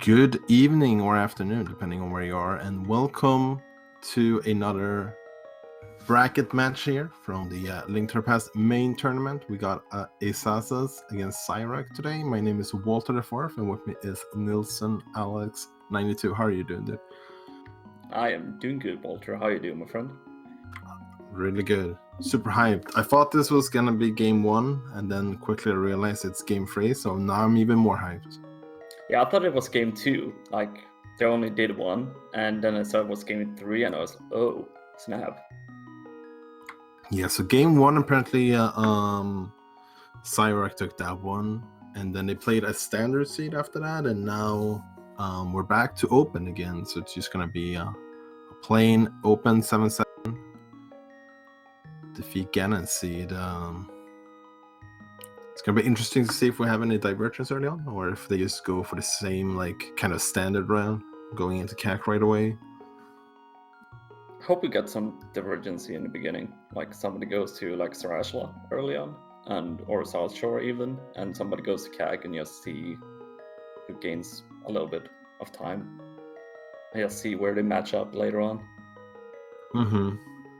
Good evening or afternoon, depending on where you are, and welcome to another bracket match here from the Link to the Past main tournament. We got asazas against Xyrak today. My name is Walter the Fourth, and with me is Nilsson Alex 92. How are you doing, dude? I am doing good, Walter. How are you doing, my friend? Really good. Super hyped. I thought this was gonna be game one, and then quickly realized it's game three, so now I'm even more hyped. Yeah, I thought it was game two. Like, they only did one, and then I saw it was game three, and I was, oh, snap. Yeah, so game one, apparently, Xyrak took that one, and then they played a standard seed after that, and now we're back to open again. So it's just gonna be a plain open 7-7 defeat Ganon seed. It's gonna be interesting to see if we have any divergence early on, or if they just go for the same like kind of standard round, going into CAC right away. Hope we got some divergency in the beginning. Like somebody goes to like Sarashla early on, or South Shore even, and somebody goes to CAC and just see who gains a little bit of time. I just see where they match up later on.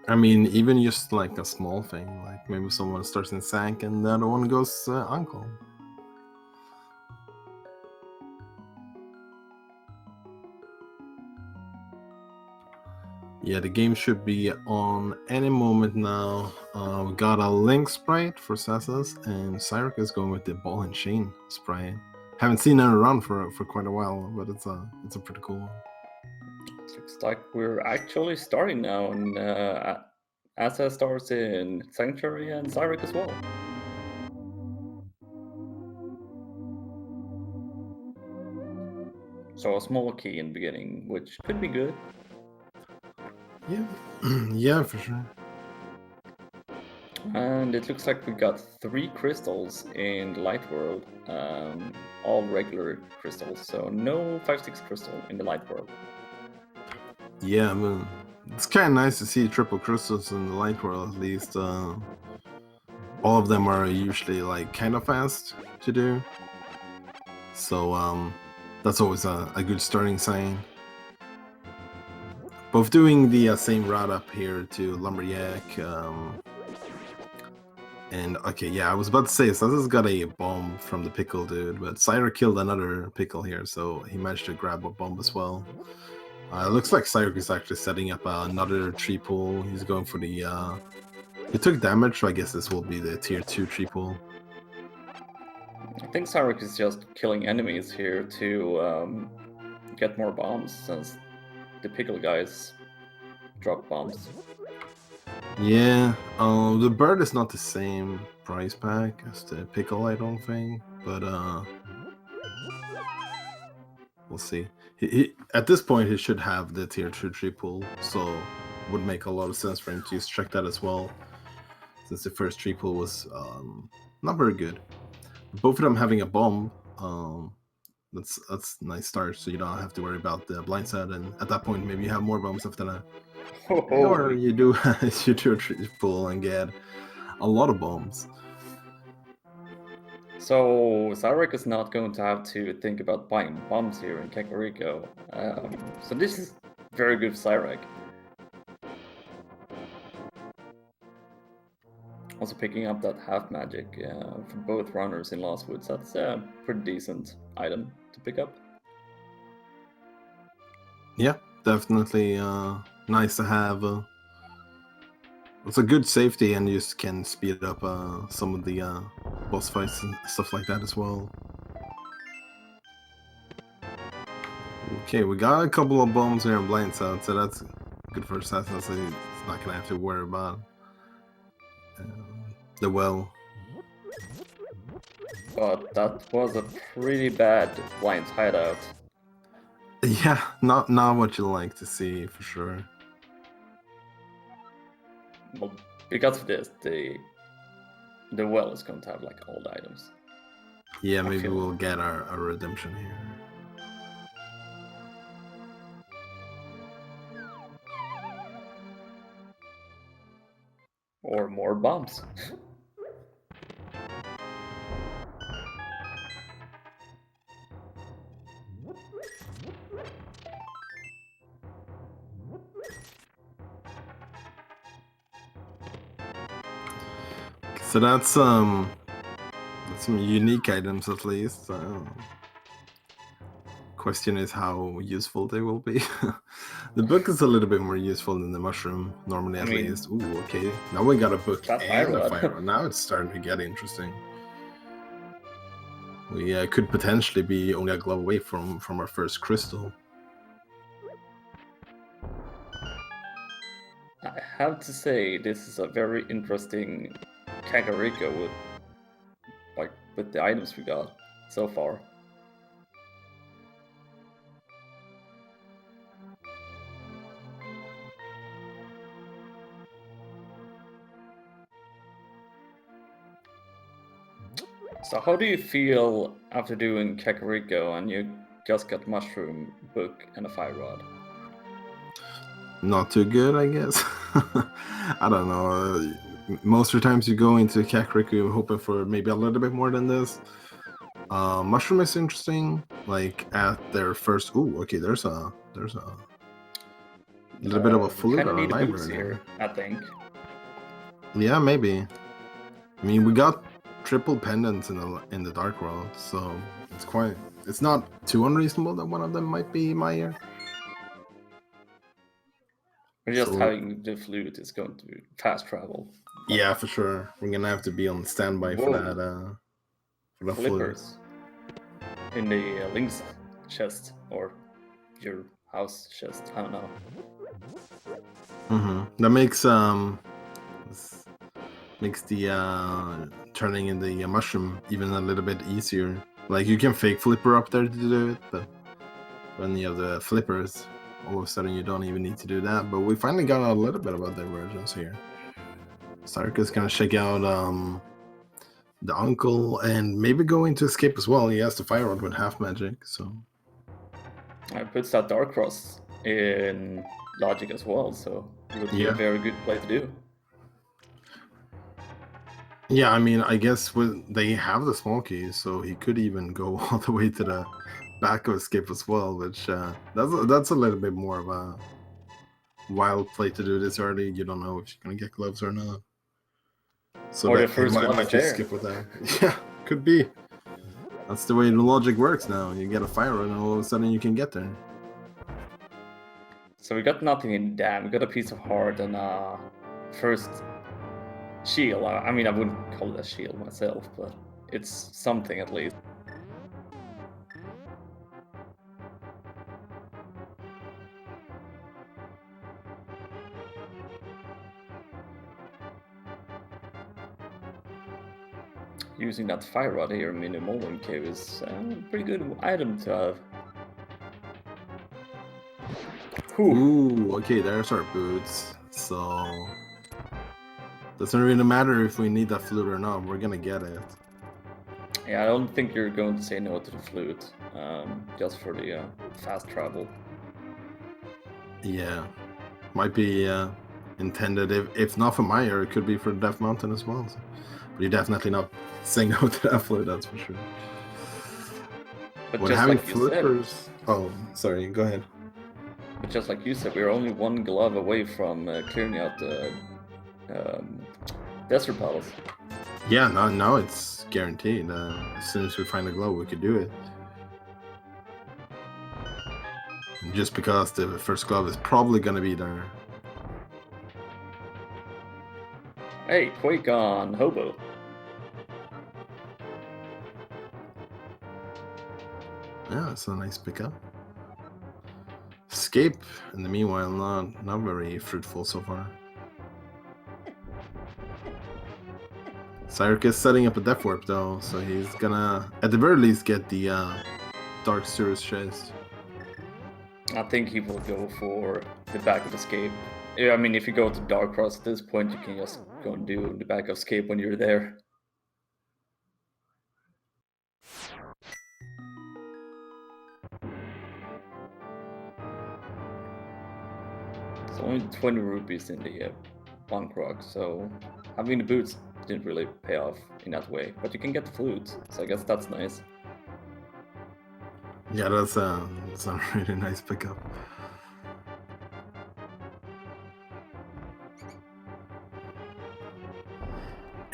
I mean, even just like a small thing, like maybe someone starts in Sank and the other one goes Uncle. Yeah, the game should be on any moment now. We got a Link sprite for Sasas, and Xyrak is going with the Ball and Chain sprite. Haven't seen it around for quite a while, but it's a pretty cool one. Looks like we're actually starting now, and Asa starts in Sanctuary and Xyrak as well. So a small key in the beginning, which could be good. Yeah, yeah, for sure. And it looks like we got 3 crystals in the Light World, all regular crystals, so no 5-6 crystal in the Light World. Yeah, I mean, it's kind of nice to see triple crystals in the Light World at least. All of them are usually like kind of fast to do, so that's always a good starting sign. Both doing the same route up here to Lumberjack, and okay, yeah, I was about to say, so this has got a bomb from the pickle dude, but Xyrak killed another pickle here, so he managed to grab a bomb as well. It looks like Xyrak is actually setting up another tree pool. He's going for the, he took damage, so I guess this will be the tier 2 tree pool. I think Xyrak is just killing enemies here to get more bombs, since the pickle guys drop bombs. Yeah, the bird is not the same price pack as the pickle, I don't think, but we'll see. He at this point he should have the tier 2 tree pool, so it would make a lot of sense for him to just check that as well, since the first tree pool was not very good. Both of them having a bomb, that's a nice start, so you don't have to worry about the blind side, and at that point maybe you have more bombs after that. Or you do a tree pool and get a lot of bombs. So Xyrak is not going to have to think about buying bombs here in Kakariko. So this is very good for Xyrak. Also picking up that half magic for both runners in Lost Woods. That's a pretty decent item to pick up. Yeah, definitely nice to have. It's a good safety, and you just can speed up some of the boss fights and stuff like that as well. Okay, we got a couple of bombs here in blind side, so that's good for Assassin. So he's not gonna have to worry about the well. But that was a pretty bad blind hideout. Yeah, not what you like to see for sure. Well, because of this, the well is going to have like all the items. Yeah, maybe we'll get our redemption here. Or more bombs. So that's some unique items at least. Question is how useful they will be. The book is a little bit more useful than the mushroom, normally at least. Ooh, okay. Now we got a book That and a fire fire rod. rod. Now it's starting to get interesting. We could potentially be only a glove away from our first crystal. I have to say, this is a very interesting Kakariko with the items we got so far. So how do you feel after doing Kakariko and you just got mushroom, book, and a fire rod? Not too good, I guess. I don't know. Most of the times you go into Kakariko hoping for maybe a little bit more than this. Mushroom is interesting. Like at their first. Ooh, okay. There's a little bit of a flute Kind or of a need boots library here, I think. Yeah, maybe. I mean, we got triple pendants in the Dark World, so it's not too unreasonable that one of them might be Meyer. Or just So- having the flute is going to be fast travel. Yeah, for sure. We're gonna have to be on standby for Whoa. that. For the flute. Flippers in the Link's chest or your house chest. I don't know. That makes the turning in the mushroom even a little bit easier. Like you can fake flipper up there to do it, but when you have the flippers, all of a sudden you don't even need to do that. But we finally got a little bit about divergence here. Xyrak is gonna check out the uncle and maybe go into escape as well. He has the fire rod with half magic, so I puts that Dark Cross in logic as well, so it would be a very good play to do. Yeah, I mean, I guess they have the small keys, so he could even go all the way to the back of escape as well, which that's a little bit more of a wild play to do this early. You don't know if you're gonna get gloves or not. So or that the first might one just skip with that. Yeah, could be. That's the way the logic works now. You get a fire rod and all of a sudden you can get there. So we got nothing in dam. We got a piece of heart and first shield. I mean, I wouldn't call it a shield myself, but it's something at least. Using that fire rod here in the Molding Cave is a pretty good item to have. Ooh, okay, there's our boots. So doesn't really matter if we need that flute or not. We're gonna get it. Yeah, I don't think you're going to say no to the flute, just for the fast travel. Yeah, might be intended. If not for Meyer, it could be for Death Mountain as well. So. But you're definitely not saying no to that flute, that's for sure. But when just having like you flippers. said, oh, sorry. Go ahead. But just like you said, we're only one glove away from clearing out the Desert Palace. Yeah, now it's guaranteed. As soon as we find a glove, we could do it. And just because the first glove is probably going to be there. Hey, Quake on Hobo. Yeah, that's a nice pickup. Escape, in the meanwhile, not very fruitful so far. Xyrak is setting up a Death Warp though, so he's gonna, at the very least, get the Dark Cirrus chest. I think he will go for the back of escape. Yeah, I mean, if you go to Dark Cross at this point, you can just go and do the back of escape when you're there. It's only 20 rupees in the Punk Rock, so having the boots didn't really pay off in that way. But you can get the flute, so I guess that's nice. Yeah, that's a really nice pickup.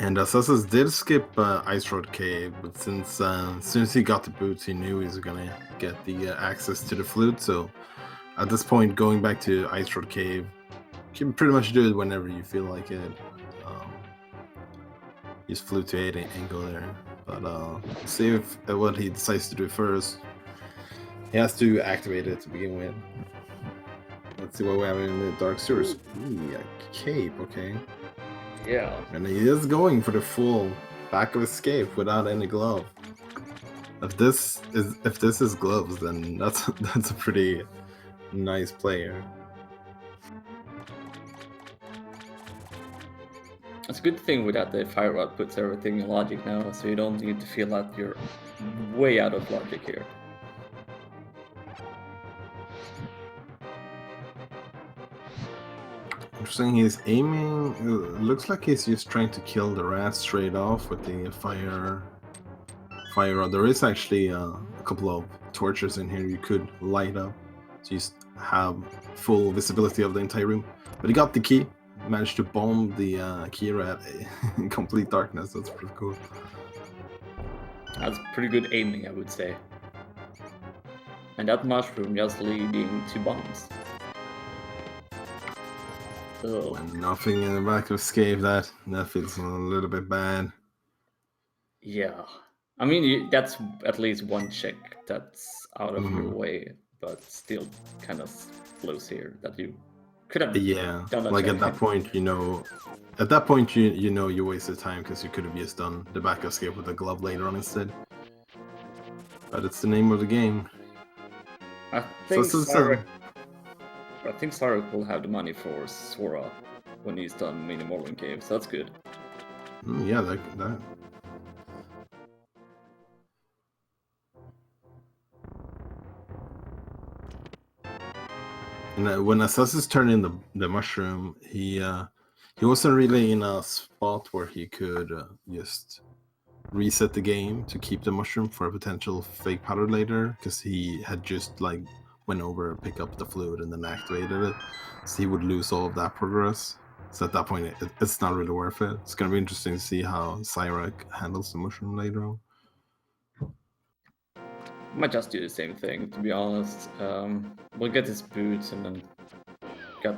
And asazas did skip Ice Road Cave, but since he got the boots, he knew he was gonna get the access to the flute. So at this point, going back to Ice Road Cave, you can pretty much do it whenever you feel like it. Use flute to 8 and go there. But we'll see if what he decides to do first. He has to activate it to begin with. Let's see what we have in the Dark Sewers. Ooh, a cape, okay. Yeah. And he is going for the full back of escape without any glove. If this is gloves, then that's a pretty nice player. It's a good thing with that the fire rod puts everything in logic now, so you don't need to feel that you're way out of logic here. Interesting, he's aiming. It looks like he's just trying to kill the rat straight off with the fire rod. There is actually a couple of torches in here you could light up, so you have full visibility of the entire room. But he got the key, managed to bomb the key rat in complete darkness. That's pretty cool. That's pretty good aiming, I would say. And that mushroom just leading to bombs. Ugh. When nothing in the back of escape, that feels a little bit bad. Yeah. I mean, that's at least one check that's out of your way, but still kind of close here that you could have done that like check. at that point, you know you wasted time because you could have just done the back escape with a glove later on instead. But it's the name of the game. I think Xyrak will have the money for Sora when he's done Mini Morlin Cave, so that's good. Yeah, that. And when asazas turned in the mushroom, he wasn't really in a spot where he could just reset the game to keep the mushroom for a potential fake powder later, because he had just like went over, pick up the fluid, and then activated it, so he would lose all of that progress. So at that point, it's not really worth it. It's gonna be interesting to see how Xyrak handles the mushroom later on. Might just do the same thing, to be honest. We'll get his boots and then got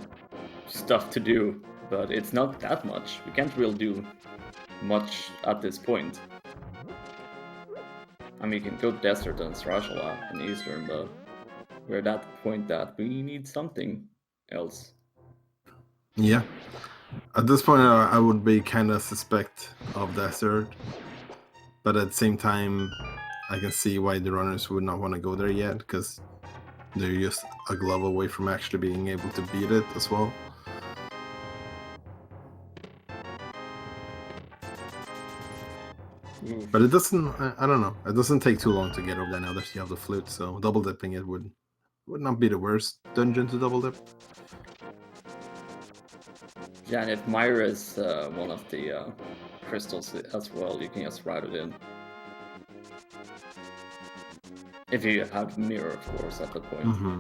stuff to do, but it's not that much. We can't really do much at this point. I mean, we can go Desert and Sarashala and Eastern, but we're at that point that we need something else. Yeah. At this point, I would be kind of suspect of Desert, but at the same time, I can see why the runners would not want to go there yet, because they're just a glove away from actually being able to beat it as well. But it doesn't, I don't know, it doesn't take too long to get over there now that you have the flute, so double dipping it would not be the worst dungeon to double dip. Yeah, and if Myra is one of the crystals as well, you can just ride it in. If you have mirror, of course, at that point. Mm-hmm.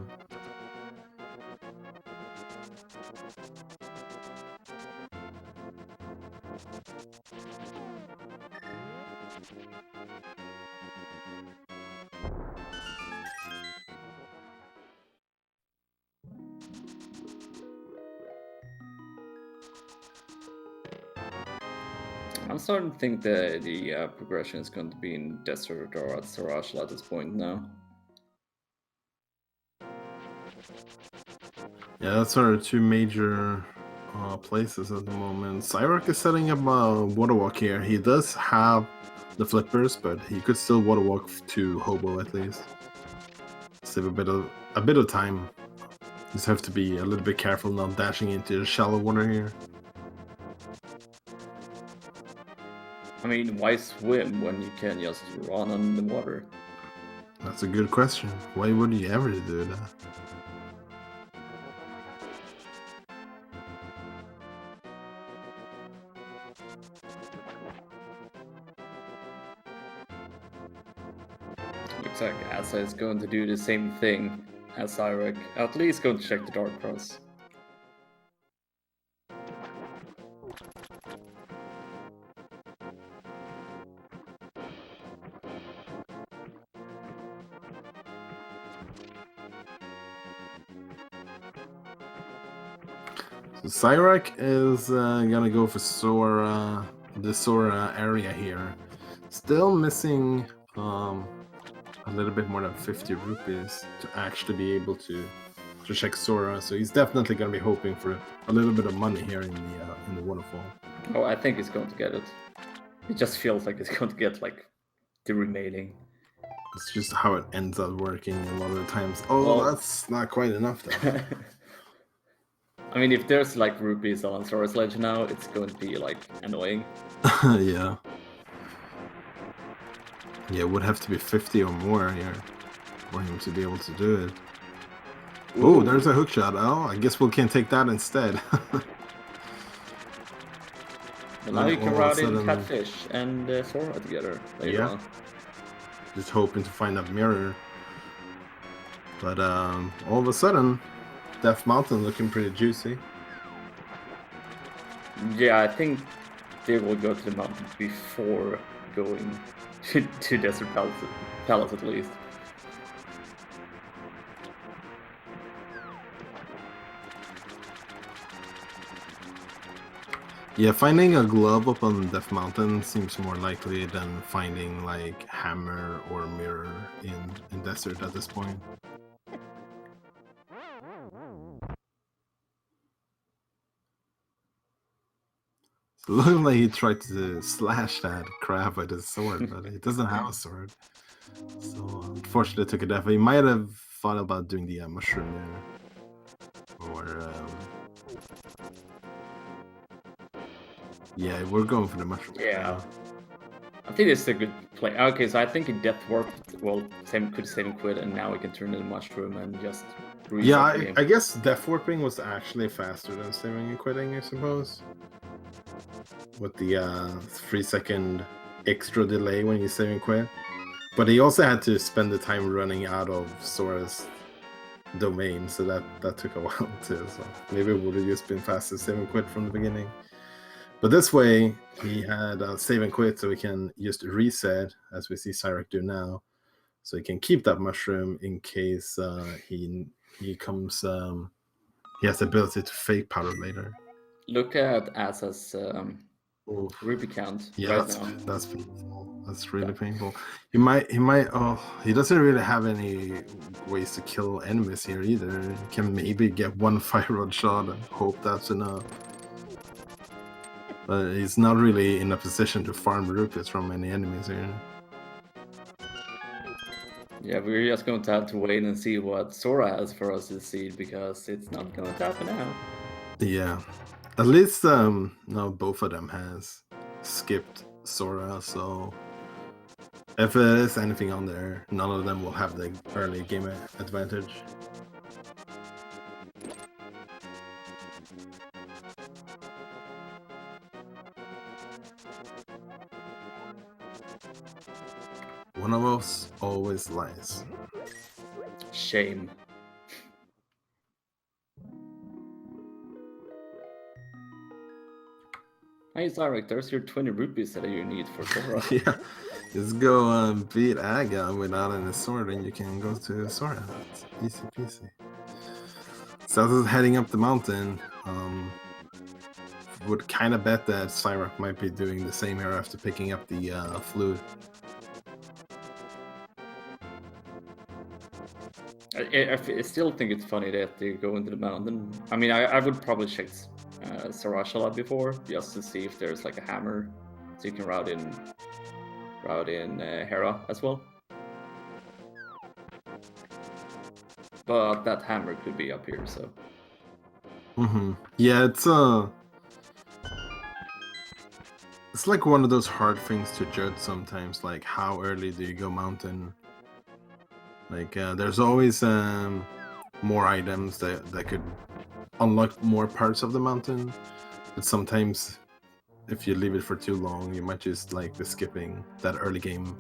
I'm starting to think that the progression is going to be in Desert or at Sarashala at this point now. Yeah, that's our two major places at the moment. Xyrak is setting up a water walk here. He does have the flippers, but he could still water walk to Hobo at least. Save a bit of time. Just have to be a little bit careful not dashing into the shallow water here. I mean, why swim when you can just run on the water? That's a good question. Why would you ever do that? Looks like Asa is going to do the same thing as Xyrak. At least go to check the Dark Cross. Xyrak is gonna go for Sora, the Sora area here. Still missing a little bit more than 50 rupees to actually be able to check Sora. So he's definitely gonna be hoping for a little bit of money here in the waterfall. Oh, I think he's going to get it. It just feels like he's going to get like the remaining. It's just how it ends up working a lot of the times. Oh, Well- that's not quite enough though. I mean, if there's like rupees on Sora's Ledge now, it's going to be like annoying. Yeah. Yeah, it would have to be 50 or more here for him to be able to do it. Oh, there's a hook shot. Oh, I guess we can take that instead. Well, now you can all of a route in sudden- Catfish and Sora together later Yeah. on. Just hoping to find that mirror. But all of a sudden, Death Mountain looking pretty juicy. Yeah, I think they will go to the mountain before going to Desert Palace at least. Yeah, finding a glove up on Death Mountain seems more likely than finding like hammer or mirror in desert at this point. So it looks like he tried to slash that crab with his sword, but he doesn't have a sword. So unfortunately took a death. He might have thought about doing the mushroom there. Or yeah, we're going for the mushroom. Yeah. I think it's a good play. Okay, so I think in Death Warp, well, could save and quit, and now we can turn in mushroom and just reset Yeah, the game. I guess death warping was actually faster than saving and quitting, I suppose. With the 3-second extra delay when you save and quit. But he also had to spend the time running out of Sora's domain, so that took a while too. So maybe it would have just been faster save and quit from the beginning. But this way, he had save and quit, so we can just reset, as we see Xyrak do now. So he can keep that mushroom in case he comes. He has the ability to fake powder later. Look at Asa's Oof. rupee count Yeah, right that's now. that's painful. That's really painful. He might. Oh, he doesn't really have any ways to kill enemies here either. He can maybe get one fire rod shot and hope that's enough. But he's not really in a position to farm rupees from any enemies here. Yeah, we're just going to have to wait and see what Sora has for us this seed, because it's not going to happen now. Yeah, at least no, both of them has skipped Sora, so if there is anything on there, none of them will have the early game advantage. One of us always lies. Shame. Hey, Xyrak, there's your 20 rupees that you need for Sora. Yeah, just go beat Aga without any sword and you can go to Sora. It's easy peasy. So this is heading up the mountain. Would kind of bet that Xyrak might be doing the same here after picking up the flute. I still think it's funny that they go into the mountain. I mean, I would probably check Sarashala before, just to see if there's like a hammer, so you can route in Hera as well. But that hammer could be up here, so. Yeah, it's like one of those hard things to judge sometimes. Like, how early do you go mountain? Like, there's always more items that could unlock more parts of the mountain, but sometimes if you leave it for too long, you might just like be skipping that early game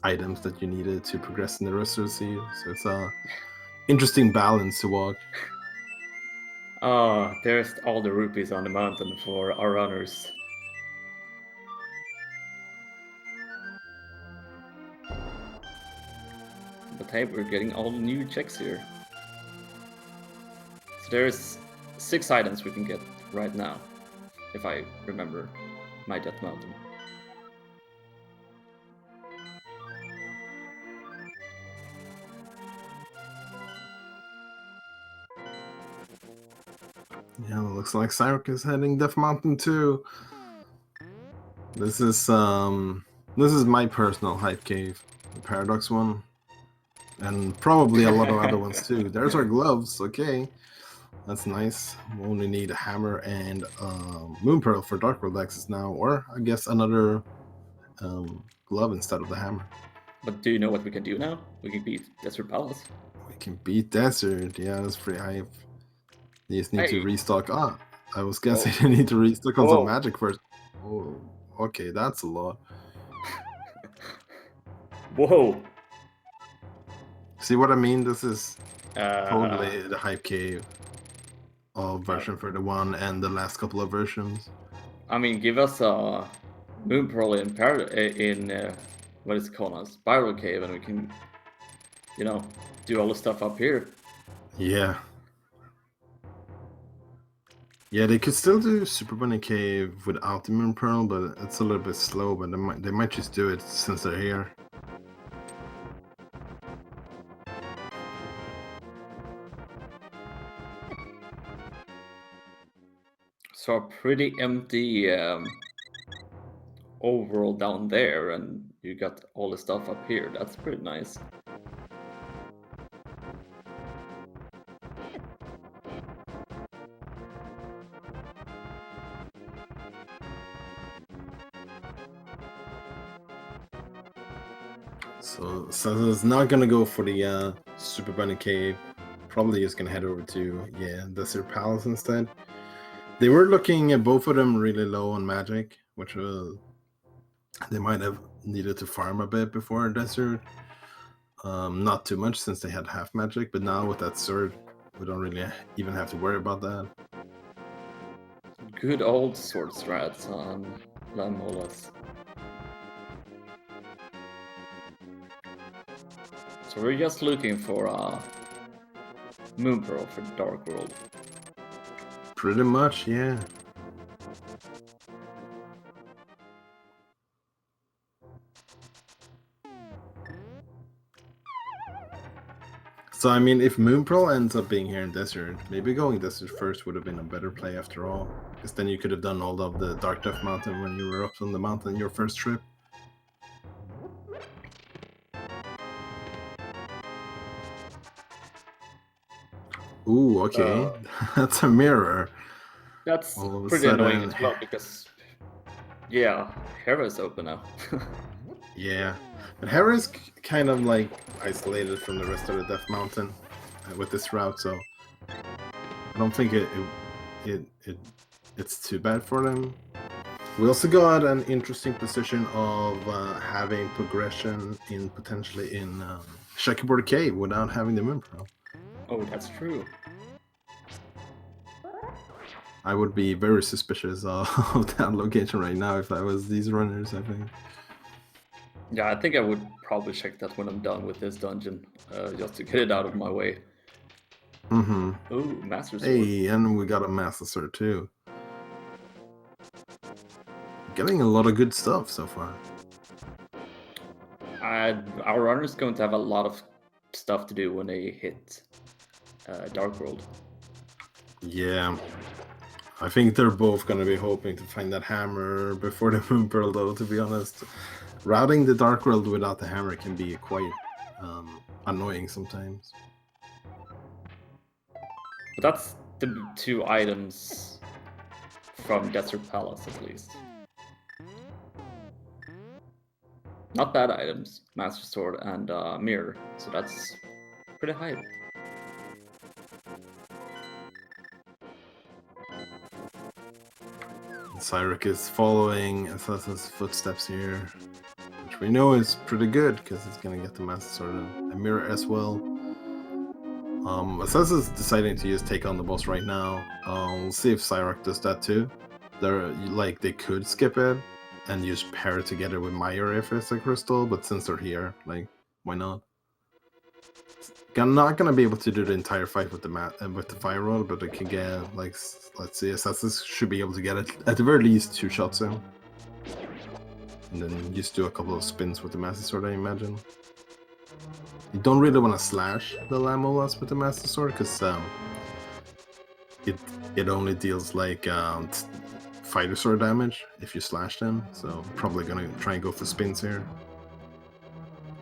items that you needed to progress in the rest of the series. So it's a interesting balance to walk. Oh, there's all the rupees on the mountain for our runners. But hey, we're getting all new checks here. So there's 6 items we can get right now, if I remember my Death Mountain. Yeah, it looks like Xyrak is heading Death Mountain too. This is my personal hype cave, the Paradox one, and probably a lot of other ones too. There's our gloves. Okay, that's nice. We only need a hammer and Moon Pearl for Dark World access now, or I guess another glove instead of the hammer. But do you know what we can do now? We can beat Desert Palace. We can beat Desert. Yeah, that's pretty hype. You just need to Hey. restock. I was guessing you need to restock on Whoa. some magic first. Oh, okay, that's a lot. Whoa! See what I mean? This is Uh, totally the hype cave of version 31 and the last couple of versions. I mean, give us a Moon Pearl in what is it called now? Spiral Cave, and we can, you know, do all the stuff up here. Yeah. Yeah, they could still do Super Bunny Cave without the Moon Pearl, but it's a little bit slow. But they might just do it since they're here. So a pretty empty overall down there, and you got all the stuff up here. That's pretty nice. So Zelda's not gonna go for the Super Bunny Cave. Probably just gonna head over to Desert Palace instead. They were looking at both of them really low on magic, which they might have needed to farm a bit before Desert. Not too much since they had half magic, but now with that sword, we don't really even have to worry about that. Good old sword strats on Lamolas. So we're just looking for a Moon Pearl for Dark World. Pretty much, yeah. So, I mean, if Moon Pearl ends up being here in Desert, maybe going Desert first would have been a better play after all. Because then you could have done all of the Dark Death Mountain when you were up on the mountain your first trip. Ooh, okay. That's a mirror. That's All of a pretty annoying sudden- as well, because, yeah, Hera's open now. Yeah, but Hera's kind of like isolated from the rest of the Death Mountain with this route, so I don't think it's too bad for them. We also got an interesting position of having progression in potentially in Checkerboard Cave without having the Moon Pearl. Oh, that's true. I would be very suspicious of that location right now if I was these runners, I think. Yeah, I think I would probably check that when I'm done with this dungeon, just to get it out of my way. Mm-hmm. Ooh, Master Sword. Hey, and we got a Master Sword too. Getting a lot of good stuff so far. Our runner's going to have a lot of stuff to do when they hit Dark World. Yeah. I think they're both going to be hoping to find that hammer before the Moon Pearl, though, to be honest. Routing the Dark World without the hammer can be quite annoying sometimes. But that's the 2 items from Desert Palace, at least. Not bad items, Master Sword and Mirror, so that's pretty high. Xyrak is following Asazas' footsteps here, which we know is pretty good because it's going to get the Master Sword and a Mirror as well. Asazas is deciding to just take on the boss right now. We'll see if Xyrak does that too. They could skip it and use pair it together with Meyer if it's a crystal, but since they're here, why not? It's I'm not gonna be able to do the entire fight with the fire rod, but I can get like let's see, assassins should be able to get it at the very least 2 shots in, and then just do a couple of spins with the master sword. I imagine. You don't really want to slash the Lamolas with the master sword because it only deals like fighter sword damage if you slash them. So probably gonna try and go for spins here,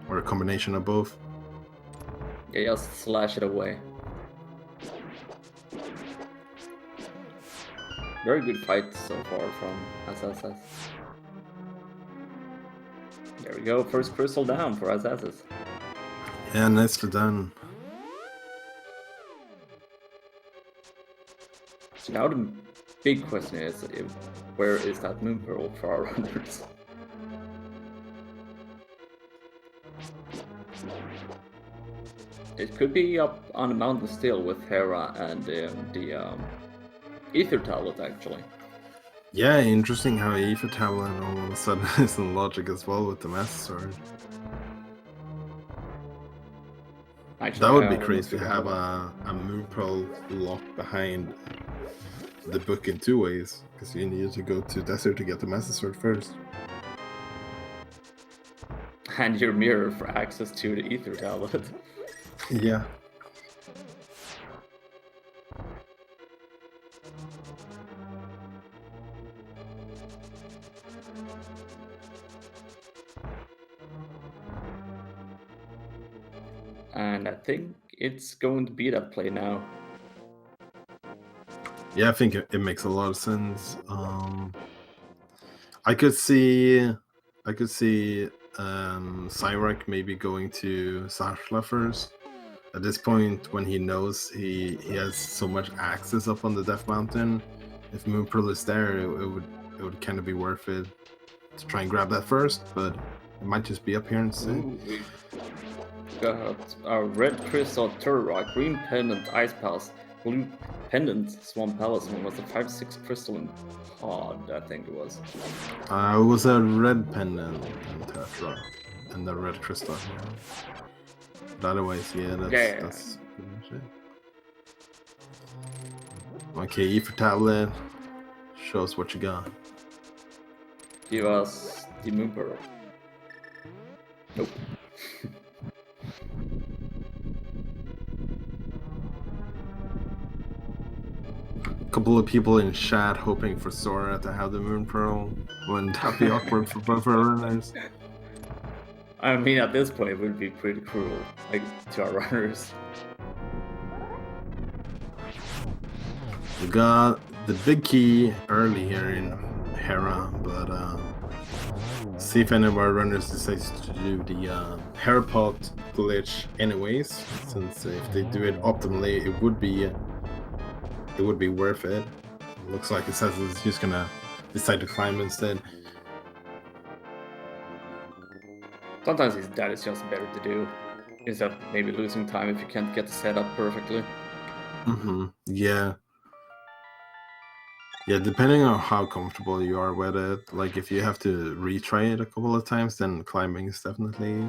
or a combination of both. Yeah, just slash it away. Very good fight so far from asazas. There we go, first crystal down for asazas. Yeah, nicely done. So now the big question is, where is that moon pearl for our runners? It could be up on the mountain still with Hera and the Ether Tablet, actually. Yeah, interesting how Ether Tablet all of a sudden is in logic as well with the master sword. Actually, That would be crazy to have a moon pearl locked behind the book in 2 ways, because you needed to go to desert to get the master sword first. And your mirror for access to the Ether Tablet. Yeah. And I think it's going to be that play now. Yeah, I think it makes a lot of sense. I could see Xyrak maybe going to Sashla first. At this point, when he knows he has so much access up on the Death Mountain, if Moon Pearl is there, it would kind of be worth it to try and grab that first. But it might just be up here instead. Ooh, we got a red crystal Turrock, green pendant Ice Palace, blue pendant Swamp Palace, and was a 5/6 crystal in pod, I think it was. It was a red pendant in Tetra and the red crystal. But otherwise, yeah, that's pretty much it. Okay, Ether Tablet, show us what you got. Give us the Moon Pearl. Nope. Couple of people in chat hoping for Sora to have the Moon Pearl. Wouldn't that be awkward for both our runners? I mean, at this point, it would be pretty cruel, like, to our runners. We got the big key early here in Hera, but see if any of our runners decides to do the Hera pot glitch anyways, since if they do it optimally, it would be worth it. Looks like it says it's just gonna decide to climb instead. Sometimes that is just better to do, instead of maybe losing time if you can't get the setup perfectly. Yeah. Yeah, depending on how comfortable you are with it, like if you have to retry it a couple of times, then climbing is definitely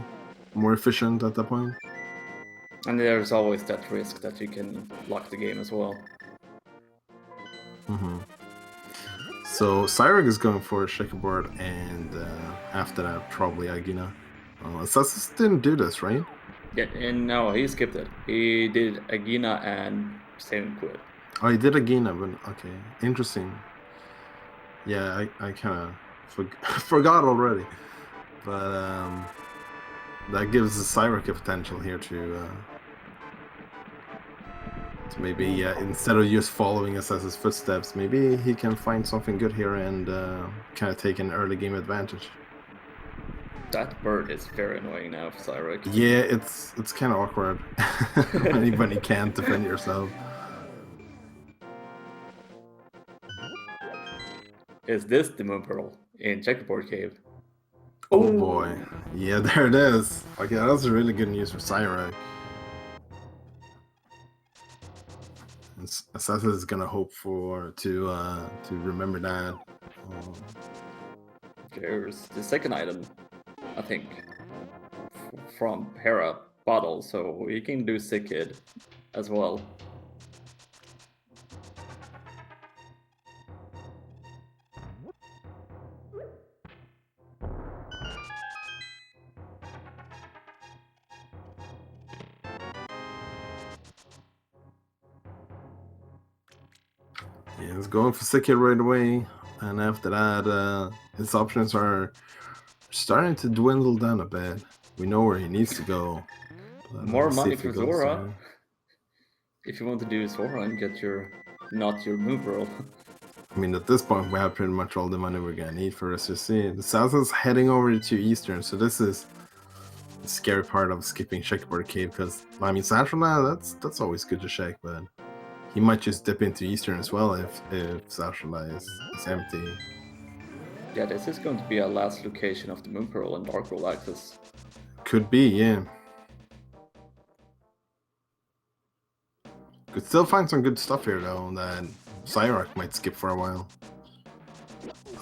more efficient at that point. And there's always that risk that you can lock the game as well. So Xyrak is going for a checkerboard, and after that, probably Agina. Asazas didn't do this, right? Yeah, and no, he skipped it. He did Agina and save and quit. Oh, he did Agina, but okay, interesting. Yeah, I kind of forgot already, but that gives Xyrak a potential here to maybe instead of just following Asaz's footsteps, maybe he can find something good here and kind of take an early game advantage. That bird is very annoying now for Xyrak. Yeah, it's kind of awkward when you can't defend yourself. Is this the Moon Pearl in Checkerboard Cave? Oh boy. Yeah, there it is. Okay, that's really good news for Xyrak. Asazas is gonna hope to remember that. There's the second item, I think, from Hera, bottle, so he can do Sick Kid as well. Yeah, he's going for Sick Kid right away, and after that, his options are starting to dwindle down a bit. We know where he needs to go. But More let's see money if he for goes Zora. there. If you want to do Zora and get not your move roll. I mean, at this point, we have pretty much all the money we're gonna need for SSC. The South heading over to Eastern, so this is the scary part of skipping Checkerboard Cave, because, I mean, Sashala, that's always good to check, but he might just dip into Eastern as well if Sashala is empty. Yeah, this is going to be our last location of the Moon Pearl and Dark World access. Could be, yeah. Could still find some good stuff here, though, that Xyrak might skip for a while.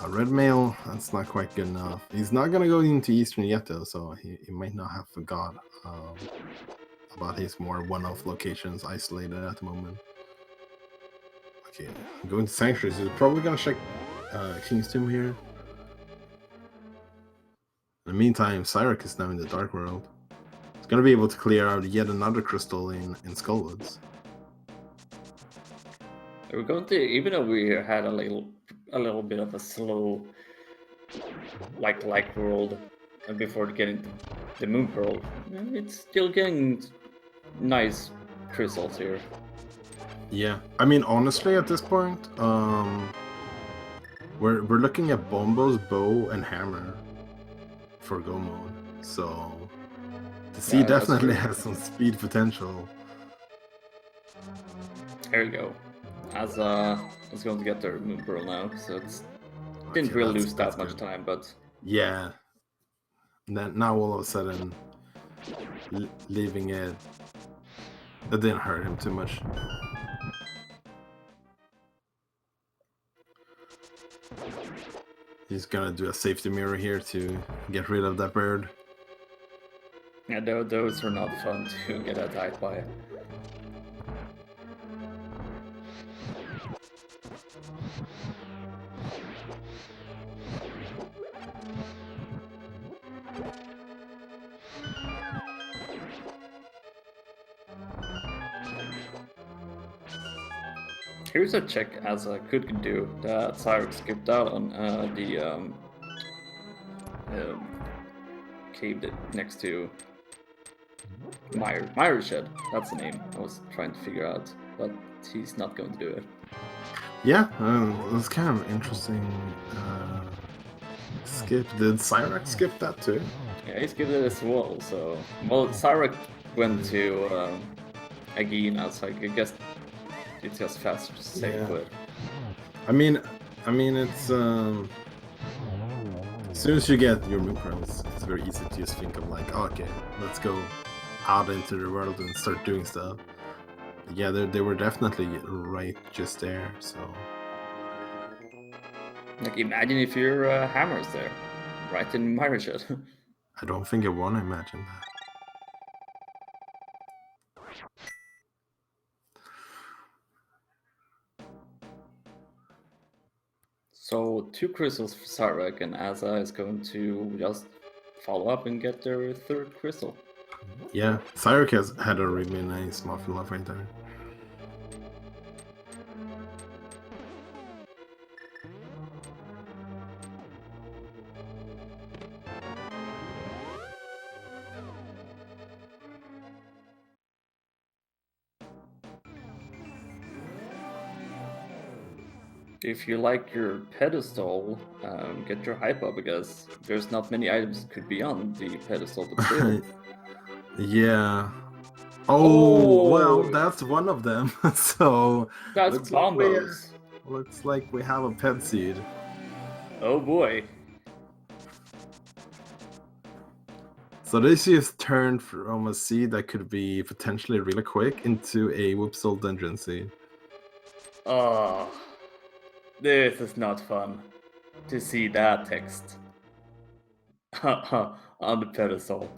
Red Mail, that's not quite good enough. He's not gonna go into Eastern yet, though, so he might not have forgot about his more one-off locations isolated at the moment. Okay, going to Sanctuaries. He's probably gonna check King's Tomb here. In the meantime, Xyrak is now in the Dark World. He's gonna be able to clear out yet another crystal in Skullwoods. We're going to, even though we had a little bit of a slow like world before getting the Moon Pearl, it's still getting nice crystals here. Yeah, I mean, honestly, at this point, we're looking at Bombo's bow and hammer for Go mode, so the sea definitely has some speed potential. There you go. Asa is going to get their Moon Pearl now, so it's didn't really lose that much time, but yeah. Now all of a sudden, leaving it didn't hurt him too much. He's gonna do a safety mirror here to get rid of that bird. Yeah, those are not fun to get attacked by. Here's a check Asa could do that Xyrak skipped out on the cave next to Myra Shed. That's the name I was trying to figure out, but he's not going to do it. Yeah, it's kind of interesting. Skip. Did Xyrak skip that too? Yeah, he skipped it as well. So, well, Xyrak went to Agin. So I guess it's just faster to say quit. I mean, it's as soon as you get your Moon Pearl, it's very easy to just think of like, oh, okay, let's go out into the world and start doing stuff. Yeah, they were definitely right just there. So, like, imagine if your hammer's there, right in Myra Shed. I don't think I want to imagine that. So 2 crystals for Xyrak, and Asa is going to just follow up and get their 3rd crystal. Yeah, Xyrak has had a really nice Muffin Love right there. If you like your pedestal, get your hype up, because there's not many items that could be on the pedestal, but still. Yeah. Oh, well, that's one of them. So that's combos. Looks like we have a pet seed. Oh boy. So this is turned from a seed that could be potentially really quick into a Whoopsol Dungeon seed. Oh, this is not fun to see that text on the pedestal.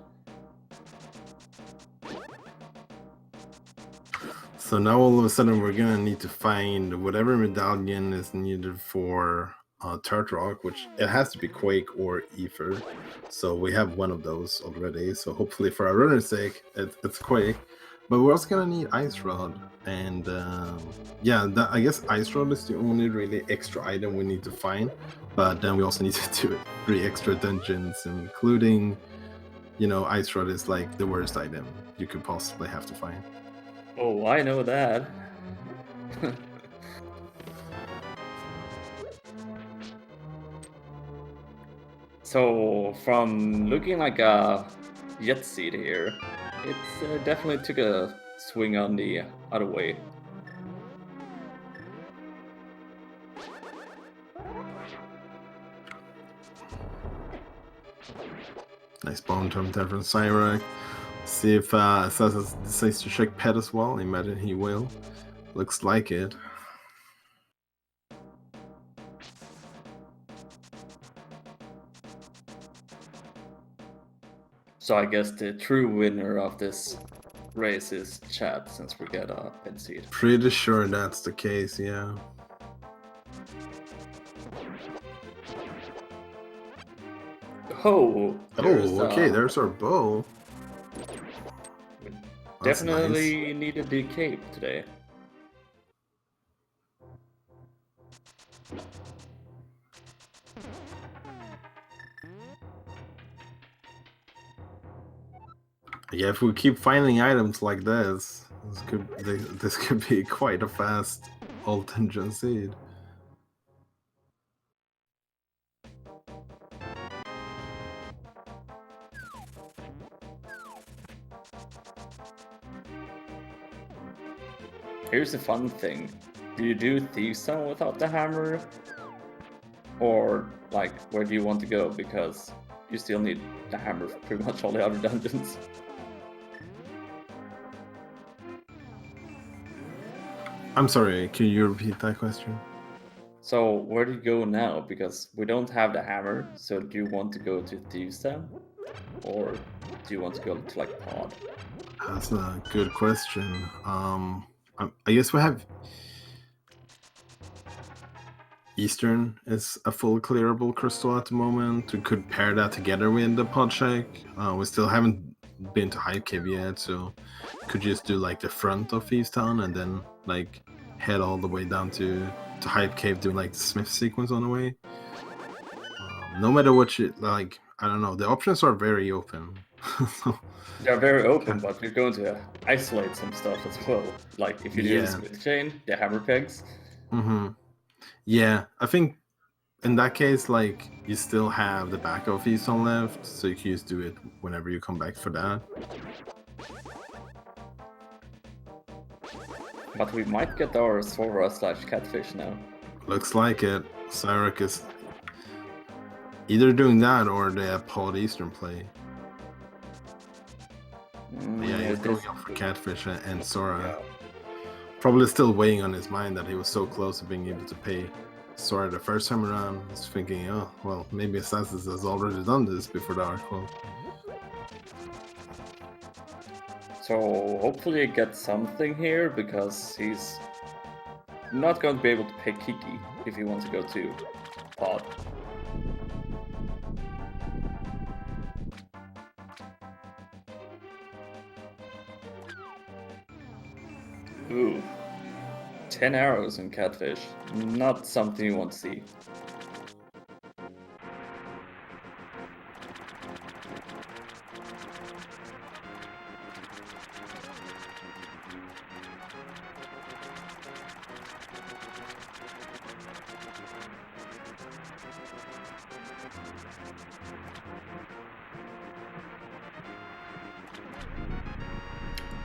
So now all of a sudden we're gonna need to find whatever medallion is needed for Tart Rock, which it has to be Quake or Ether. So we have one of those already. So hopefully for our runner's sake, it's Quake. But we're also gonna need Ice Rod, and yeah, I guess Ice Rod is the only really extra item we need to find. But then we also need to do 3 extra dungeons, including, Ice Rod is like the worst item you could possibly have to find. Oh, I know that. So, from looking like a jet seed here, it's definitely took a swing on the other way. Nice bomb jump there from Xyrak. See if asazas decides to check pet as well. Imagine he will. Looks like it. So I guess the true winner of this race is Chad, since we get a pet seed. Pretty sure that's the case, yeah. Oh, okay, there's our bow. That's definitely nice. needed the cape today. Yeah, if we keep finding items like this could be quite a fast alt engine seed. Here's the fun thing. Do you do Thieves Zone without the hammer? Or, like, where do you want to go? Because you still need the hammer for pretty much all the other dungeons. I'm sorry, can you repeat that question? So, where do you go now? Because we don't have the hammer, so do you want to go to Thieves Zone? Or do you want to go to, like, Pod? That's a good question. I guess we have Eastern is a full clearable crystal at the moment. We could pair that together with the pod check. We still haven't been to Hype Cave yet, so could just do like the front of Thieves Town and then like head all the way down to Hype Cave, doing like the Smith sequence on the way. No matter what you like, I don't know. The options are very open. They're very open, but you're going to isolate some stuff as well. Like if you do the Smith chain, the hammer pegs. Mm-hmm. Yeah, I think in that case, like, you still have the back of Thieves Town left, so you can just do it whenever you come back for that. But we might get our Sora / Catfish now. Looks like it. Xyrak is either doing that or the Pod Eastern play. Yeah, he's going up for Catfish and Sora. Yeah. Probably still weighing on his mind that he was so close to being able to pay Sora the first time around. He's thinking, oh, well, maybe Asazas has already done this before the article. So hopefully he gets something here, because he's not going to be able to pay Kiki if he wants to go to Pod. Ooh. 10 arrows in Catfish. Not something you want to see.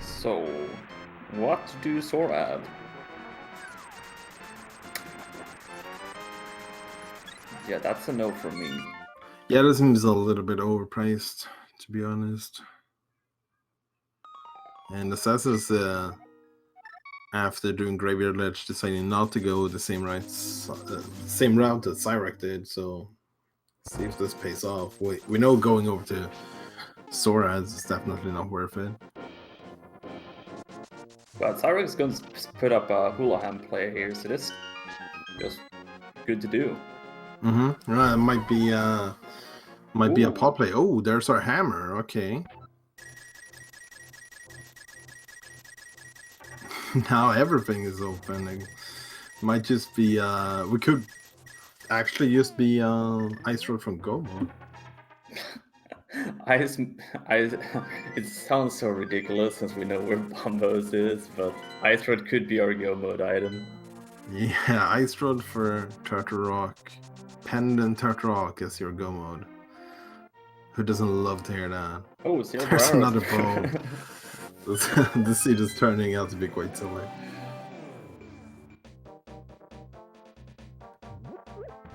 So, what do Sora have? Yeah, that's a no for me. Yeah, this seems a little bit overpriced, to be honest. And Asazas, after doing Graveyard Ledge, deciding not to go the same route that Xyrak did, so see if this pays off. We know going over to Sora is definitely not worth it. But Xyrak is going to put up a hula hand play here, so this is just good to do. It might be a Ooh. pot play. Oh, there's our hammer. Okay. Now everything is open. It might just be we could actually just be Ice Road from Go mode. It sounds so ridiculous since we know where Bombos is, but Ice Rod could be our go mode item. Yeah, Ice Road for Turtle Rock. Pendant Turtle Rock is your go mode. Who doesn't love to hear that? Oh, Silver There's Arrows. another bow. The seed is turning out to be quite silly.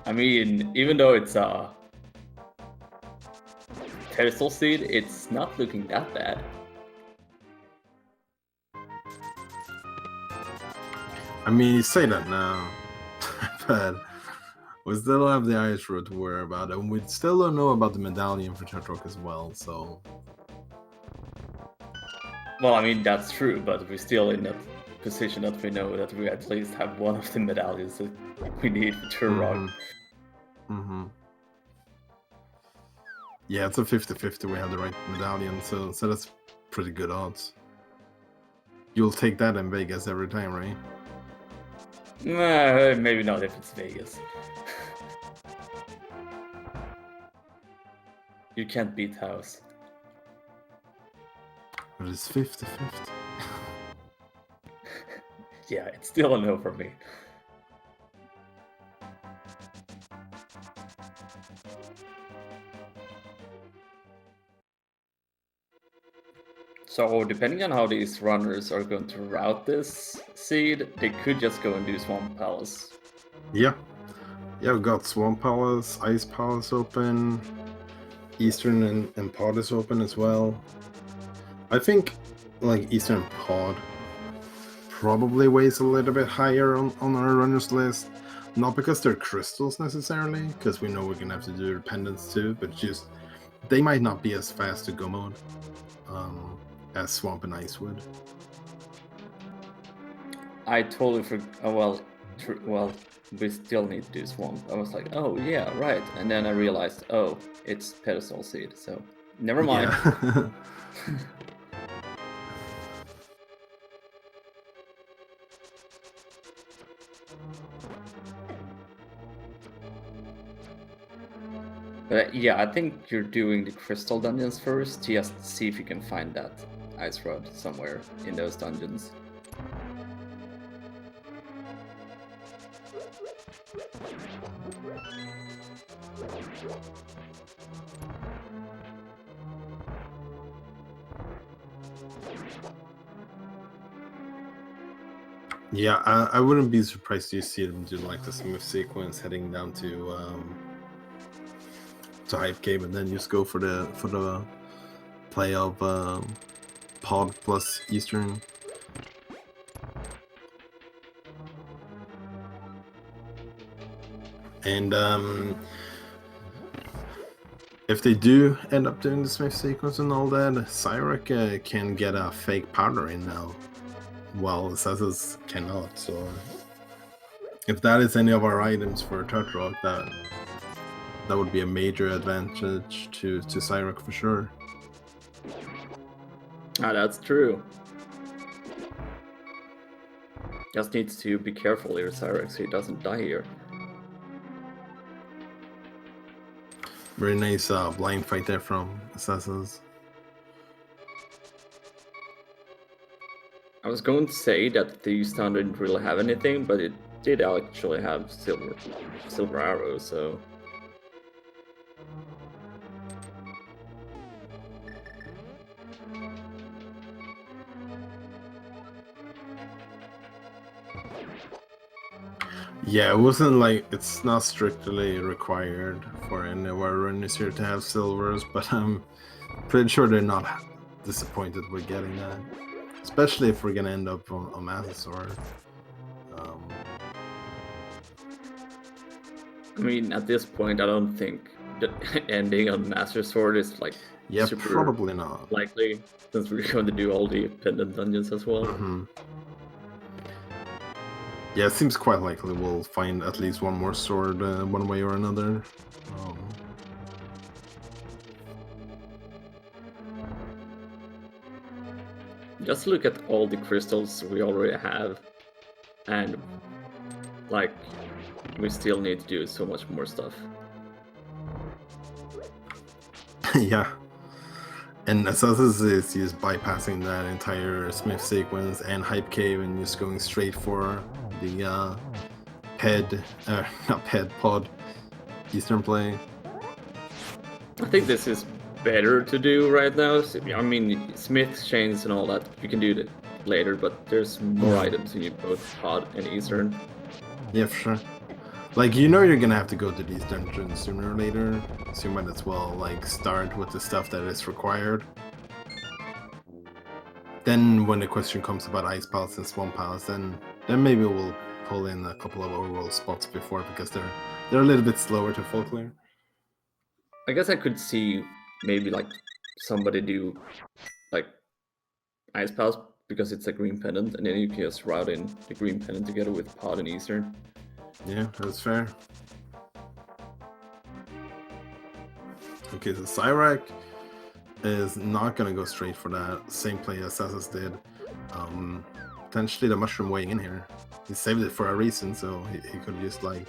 I mean, even though it's a pedestal seed, it's not looking that bad. I mean, you say that now, but we still have the Ice Road to worry about, and we still don't know about the medallion for Turtle Rock as well, so... Well, I mean, that's true, but we're still in that position that we know that we at least have one of the medallions that we need for Turtle Rock. Yeah, it's a 50-50. We have the right medallion, so that's pretty good odds. You'll take that in Vegas every time, right? Maybe not if it's Vegas. You can't beat House. But it's 50-50. Yeah, it's still a no for me. So depending on how these runners are going to route this seed, they could just go and do Swamp Palace. Yeah, we've got Swamp Palace, Ice Palace open, Eastern and Pod is open as well. I think like Eastern Pod probably weighs a little bit higher on our runners list. Not because they're crystals necessarily, because we know we're gonna have to do pendants too, but just they might not be as fast to go mode as Swamp and Ice would. I totally forgot. Well, we still need to do Swamp. I was like, oh yeah, right. And then I realized, oh, it's Pedestal Seed, so never mind. Yeah. But yeah, I think you're doing the crystal dungeons first, just see if you can find that ice rod somewhere in those dungeons. Yeah, I wouldn't be surprised to see them do like the smooth sequence heading down to Hype Cave, and then just go for the play of Pod plus Eastern. And if they do end up doing the smooth sequence and all that, Xyrak can get a fake powder in now, while asazas cannot. So if that is any of our items for Turtle Rock, that would be a major advantage to Xyrak for sure. Ah, that's true. Just needs to be careful here, Xyrak, so he doesn't die here. Very nice blind fight there from assassins. I was going to say that the stun didn't really have anything, but it did actually have silver arrows, so... Yeah, it wasn't like, it's not strictly required for any of our runners here to have silvers, but I'm pretty sure they're not disappointed with getting that. Especially if we're gonna end up on Master Sword. I mean, at this point, I don't think the ending on Master Sword is like Yeah, super probably not. likely, since we're going to do all the pendant dungeons as well. Hmm. Yeah, it seems quite likely we'll find at least one more sword one way or another. Just look at all the crystals we already have, and like we still need to do so much more stuff. Yeah. And asazas is just bypassing that entire Smith sequence and Hype Cave and just going straight for the not ped, pod Eastern play. I think this is better to do right now. I mean, Smith chains and all that, you can do that later, but there's more items in both pod and Eastern. Yeah, for sure. Like, you know you're gonna have to go to these dungeons sooner or later, so you might as well, like, start with the stuff that is required. Then when the question comes about Ice Palace and Swamp Palace, then maybe we'll pull in a couple of overworld spots before, because they're a little bit slower to full clear. I guess I could see maybe like somebody do like Ice Palace because it's a green pendant, and then you can just route in the green pendant together with pod and Eastern. Yeah, that's fair. Okay, so Xyrak is not gonna go straight for that same play as asazas did. Potentially the mushroom weighing in here. He saved it for a reason, so he could just like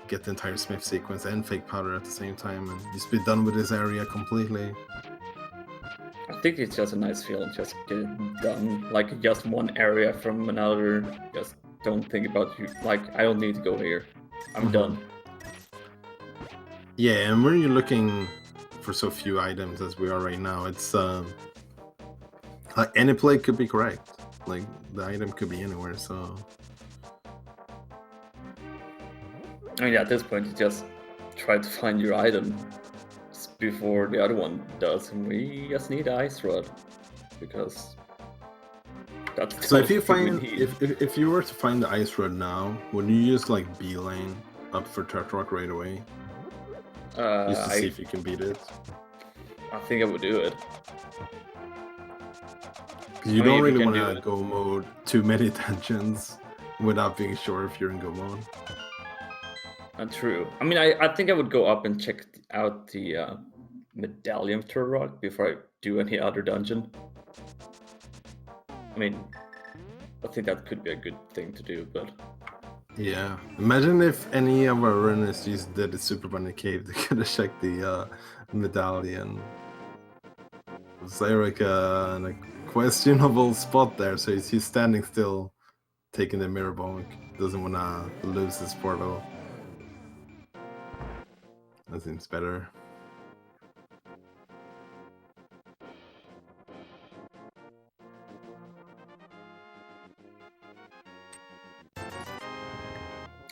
get the entire Smith sequence and fake powder at the same time and just be done with this area completely. I think it's just a nice feeling, just get it done. Like just one area from another. Just don't think about you. Like I don't need to go here. I'm done. Yeah, and when you're looking for so few items as we are right now, it's like any play could be correct. Like the item could be anywhere, so I mean, at this point, you just try to find your item before the other one does, and we just need Ice Rod because that's the so if only you thing we find need. if you were to find the Ice Rod now, would you just like beeline up for Turtle right away? Just to see if you can beat it. I think I would do it. You don't really want to go mode too many dungeons without being sure if you're in go mode. True. I mean, I think I would go up and check out the medallion of Turtle before I do any other dungeon. I mean, I think that could be a good thing to do, but... Yeah. Imagine if any of our runners just did the Super Bunny Cave, they could have checked the medallion. It's like a questionable spot there, so he's standing still, taking the mirror bonk. Doesn't want to lose his portal. That seems better.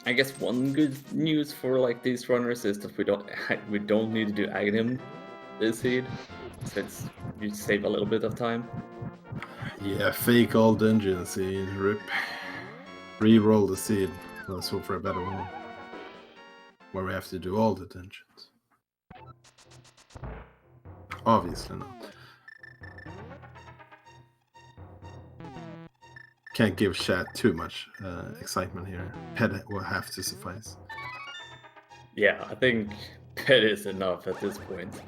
I guess one good news for like these runners is that we don't need to do Aghanim this seed, so you save a little bit of time. Yeah, fake all dungeon seed, rip. Re-roll the seed. Let's hope for a better one, where we have to do all the dungeons. Obviously not. Can't give chat too much excitement here. Pet will have to suffice. Yeah, I think pet is enough at this point.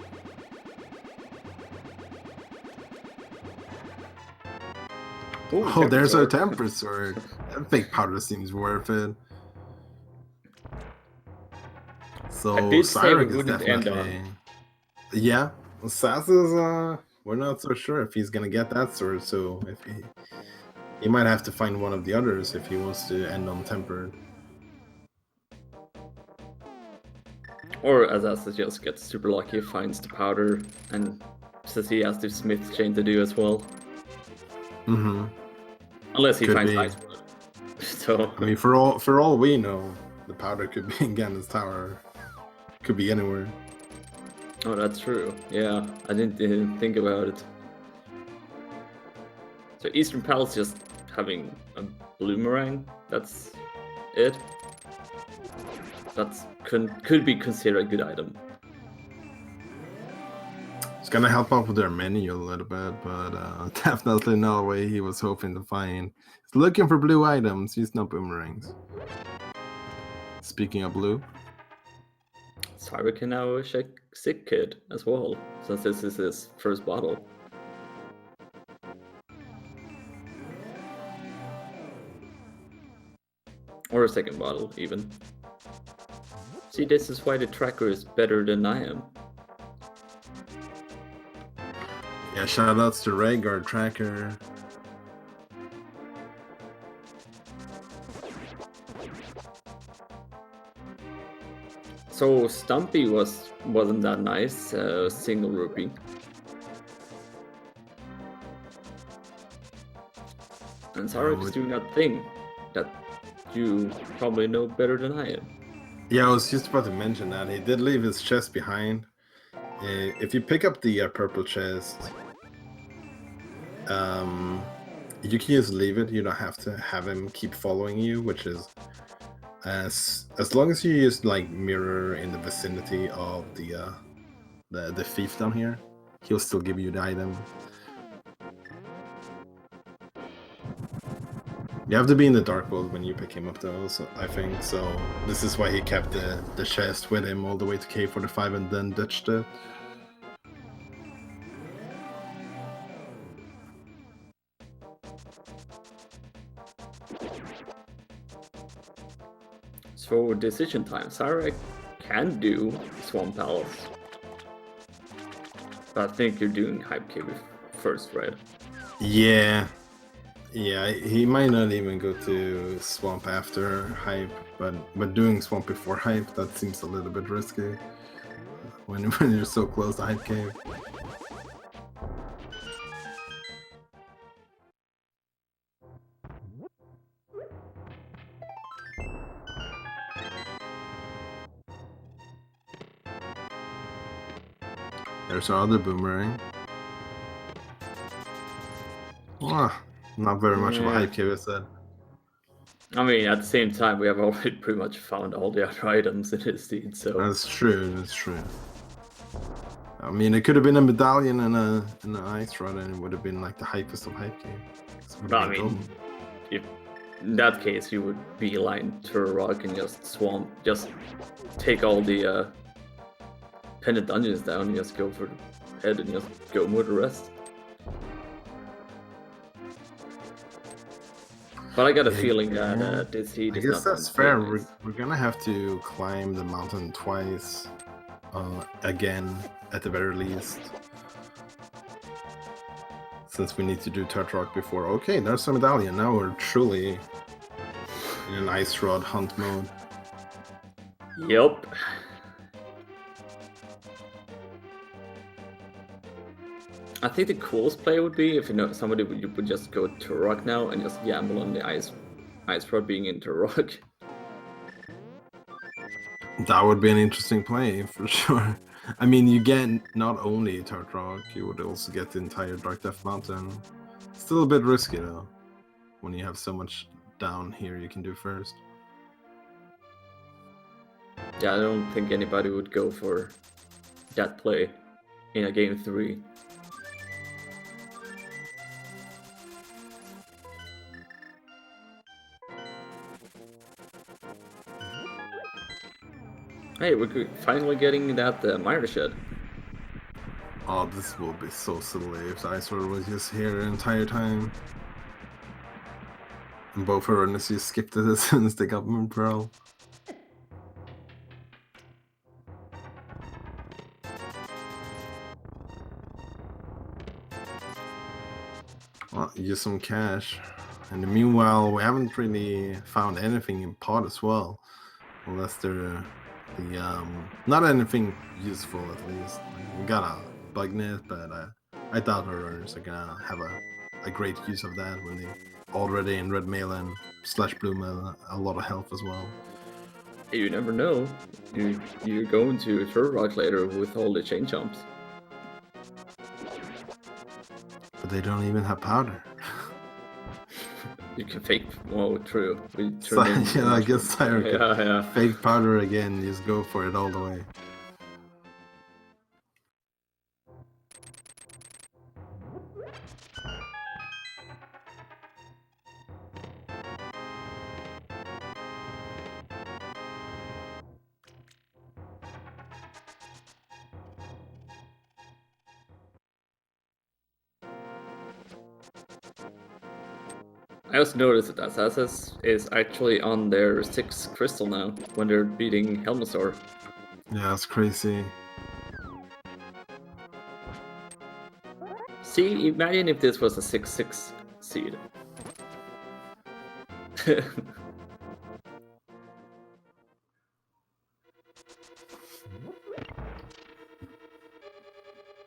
Ooh, oh, there's our temper sword. That fake powder seems worth it. So Xyrak is definitely... Yeah, asazas, we're not so sure if he's gonna get that sword, so if he might have to find one of the others if he wants to end on tempered. Or asazas just gets super lucky, finds the powder, and says he has the Smith chain to do as well. Unless he finds Ice Rod. So I mean, for all we know, the powder could be in Ganon's tower. Could be anywhere. Oh, that's true. Yeah, I didn't think about it. So Eastern Palace just having a bloomerang. That's it. That's could be considered a good item. gonna help out with their menu a little bit, but definitely not the way he was hoping to find. He's looking for blue items. He's not boomerangs. Speaking of blue, Xyrak can now check Sick Kid as well, since this is his first bottle. Or a second bottle, even. See, this is why the tracker is better than I am. yeah, shoutouts to Rhaegar Tracker. So Stumpy wasn't that nice, single rupee. And Xyrak is doing that thing that you probably know better than I am. Yeah, I was just about to mention that. He did leave his chest behind. If you pick up the purple chest, you can just leave it. You don't have to have him keep following you, which is as long as you use like mirror in the vicinity of the thief down here, he'll still give you the item. You have to be in the dark world when you pick him up though, so I think. So this is why he kept the chest with him all the way to K45 and then ditched it. So decision time. Xyrak can do Swamp Palace. But I think you're doing Hype Cave first, right? Yeah. Yeah, he might not even go to Swamp after Hype, but doing Swamp before Hype, that seems a little bit risky. When you're so close to Hype Cave. There's our other boomerang. Ah, not very much of a Hype Cave, I said. I mean, at the same time, we have already pretty much found all the other items in his seed, so... That's true, that's true. I mean, it could have been a medallion and an ice rod, and it would have been like the hypest of Hype Cave. But I mean, if in that case, you would beeline Turok and just swamp, just take all the pendant dungeons down and just go for the head and just go with the rest. But I got a feeling that this seed is I guess not that's fair. nice. We're gonna have to climb the mountain twice, again, at the very least. Since we need to do Turtok before. Okay, there's a medallion. Now we're truly in an ice rod hunt mode. Yep. I think the coolest play would be if somebody would just go to Rock now and just gamble on the ice rod being into Rock. That would be an interesting play for sure. I mean, you get not only Turtok, you would also get the entire Dark Death Mountain. Still a bit risky though, when you have so much down here you can do first. Yeah, I don't think anybody would go for that play in a game 3. Hey, we're finally getting that miner shed. Oh, this will be so silly if the Ice Sword was just here the entire time. And both her and she skipped it as soon as they got Moon Pearl. Well, use some cash. And meanwhile, we haven't really found anything in pot as well. Unless they're not anything useful at least. We got a bug net, but I doubt our runners are gonna have a great use of that when they already in red mail and / blue mail a lot of health as well. You never know. You're going to Turok later with all the chain jumps. But they don't even have powder. You can fake. Oh, true. Yeah, I guess Xyrak yeah. fake powder again. Just go for it all the way. I also noticed that asazas is actually on their 6th crystal now when they're beating Helmasaur. Yeah, it's crazy. See, imagine if this was a 6/6 seed.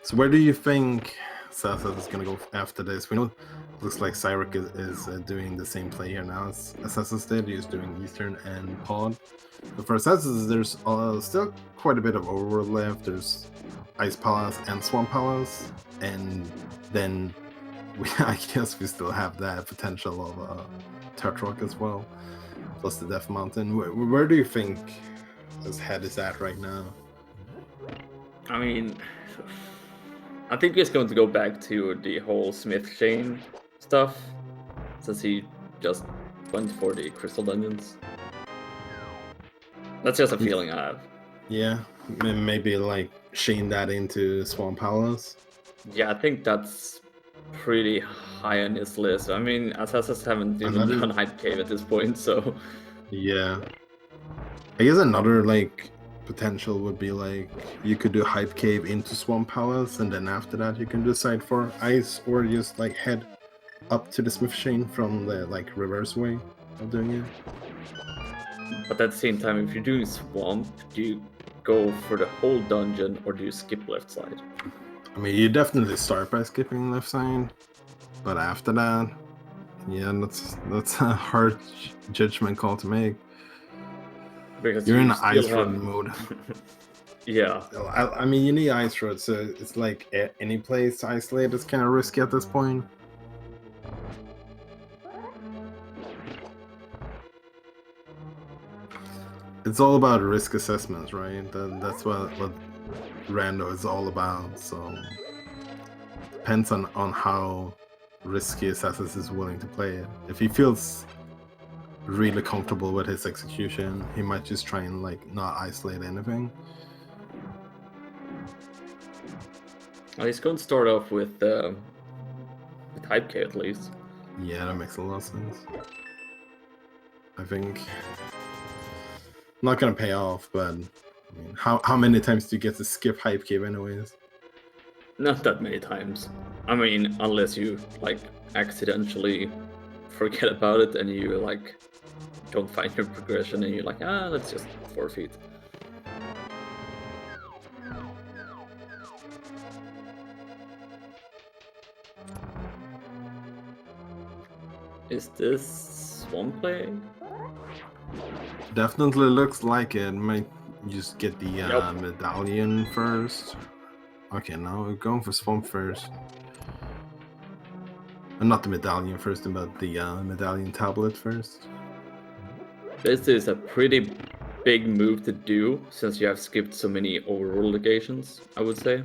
So where do you think Xyrak is gonna go after this? We know it looks like Xyrak is doing the same play here now as Asazas did. He's doing Eastern and Pod. But for Asazas, there's still quite a bit of overworld left. There's Ice Palace and Swamp Palace, and then I guess we still have that potential of Turt Rock as well, plus the Death Mountain. Where do you think his head is at right now? I mean, I think he's going to go back to the whole Smith chain stuff, since he just went for the crystal dungeons. That's just a feeling I have. Yeah, maybe like chain that into Swamp Palace. Yeah, I think that's pretty high on his list. I mean, assassins haven't even done Hype Cave at this point, so... Yeah. I guess another, like, potential would be, like, you could do Hype Cave into Swamp Palace, and then after that you can decide for Ice, or just, like, head up to the Smith Chain from the, like, reverse way of doing it. But at the same time, if you're doing Swamp, do you go for the whole dungeon, or do you skip left side? I mean, you definitely start by skipping left side, but after that, yeah, that's a hard judgment call to make. Because you're in Ice Road mode. Yeah. I mean, you need Ice Road, so it's like any place to isolate is kind of risky at this point. It's all about risk assessments, right? That's what Rando is all about. So depends on how risky Asazas is willing to play it. If he feels really comfortable with his execution, he might just try and like not isolate anything. Well, he's going to start off with Hype Cave at least. Yeah, that makes a lot of sense. I think not gonna pay off, but I mean, how many times do you get to skip Hype Cave anyways? Not that many times. I mean, unless you like accidentally forget about it and you like don't find your progression and you're like, let's just forfeit. Is this Swamp play? Definitely looks like it. Might just get the medallion first. Okay, now we're going for Swamp first. Not the medallion first, but the medallion tablet first. This is a pretty big move to do since you have skipped so many overworld locations, I would say.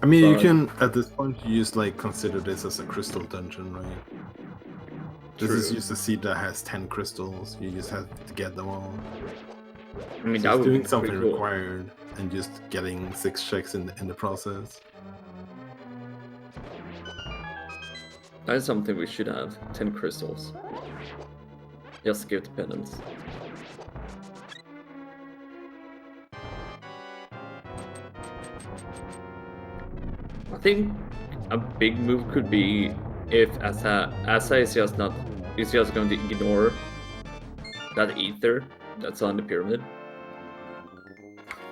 I mean, you can, at this point, you just like consider this as a crystal dungeon, right? This is just a seed that has 10 crystals. You just have to get them all. I mean, so that would doing be something cool. required and just getting 6 checks in the process. That is something we should have. 10 crystals. Just give the penance. I think a big move could be if Asa is just going to ignore that ether that's on the pyramid.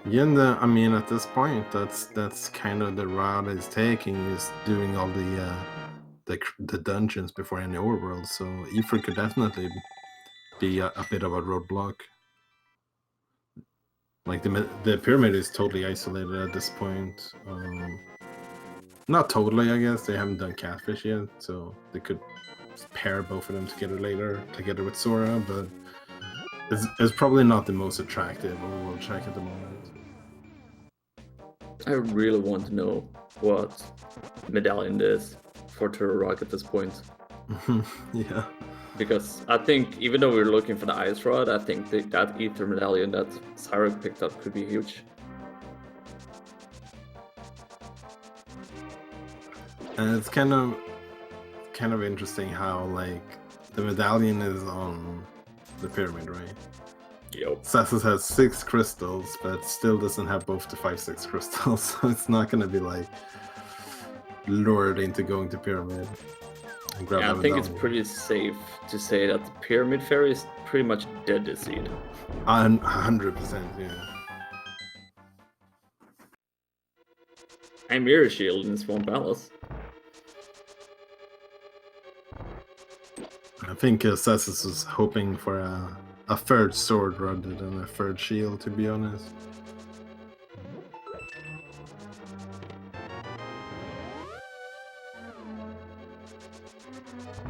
Yeah, and I mean, at this point, that's kind of the route it's taking, is doing all the dungeons before any overworld. So ether could definitely be a bit of a roadblock. Like the pyramid is totally isolated at this point. Not totally, I guess. They haven't done Catfish yet, so they could pair both of them together later, together with Sora, but it's probably not the most attractive overworld track at the moment. I really want to know what medallion is for Turtle Rock at this point. Yeah. Because I think, even though we're looking for the Ice Rod, I think that Ether medallion that Xyrak picked up could be huge. And it's kind of kind of interesting how like the medallion is on the pyramid, right? Yep. Asazas has 6 crystals, but still doesn't have both the 5-6 crystals, so it's not gonna be like lured into going to pyramid. And grab Yeah, I that think it's medallion. pretty safe to say that the Pyramid Fairy is pretty much dead this seed. 100%, yeah. And Mirror Shield in Swamp Palace. I think Asazas was hoping for a third sword rather than a third shield, to be honest.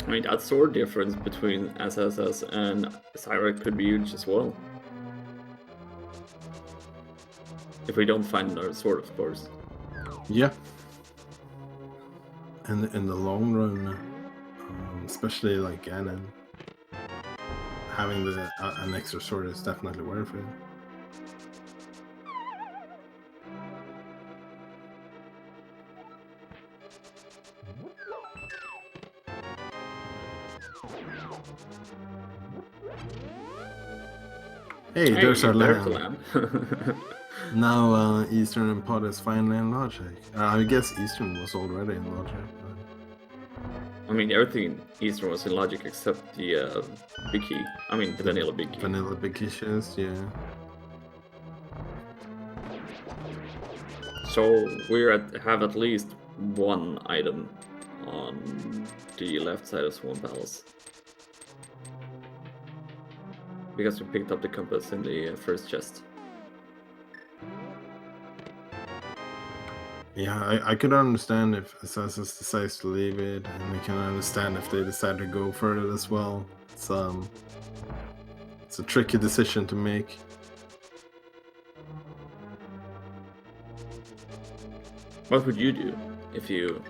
I mean, that sword difference between asazas and Xyrak could be huge as well. If we don't find another sword, of course. Yeah. And in the long run, especially like Ganon, having an extra sword is definitely worth it. Hey, there's our land. Now Eastern and Pod is finally in Logic. I guess Eastern was already in Logic. I mean, everything Eastern was in Logic except the Big Key. I mean, the Vanilla Big Key. Vanilla Big Key shoes, yeah. So we have at least one item on the left side of Swamp Palace. Because we picked up the compass in the first chest. Yeah, I could understand if Asazas decides to leave it, and I can understand if they decide to go for it as well. It's a tricky decision to make. What would you do if you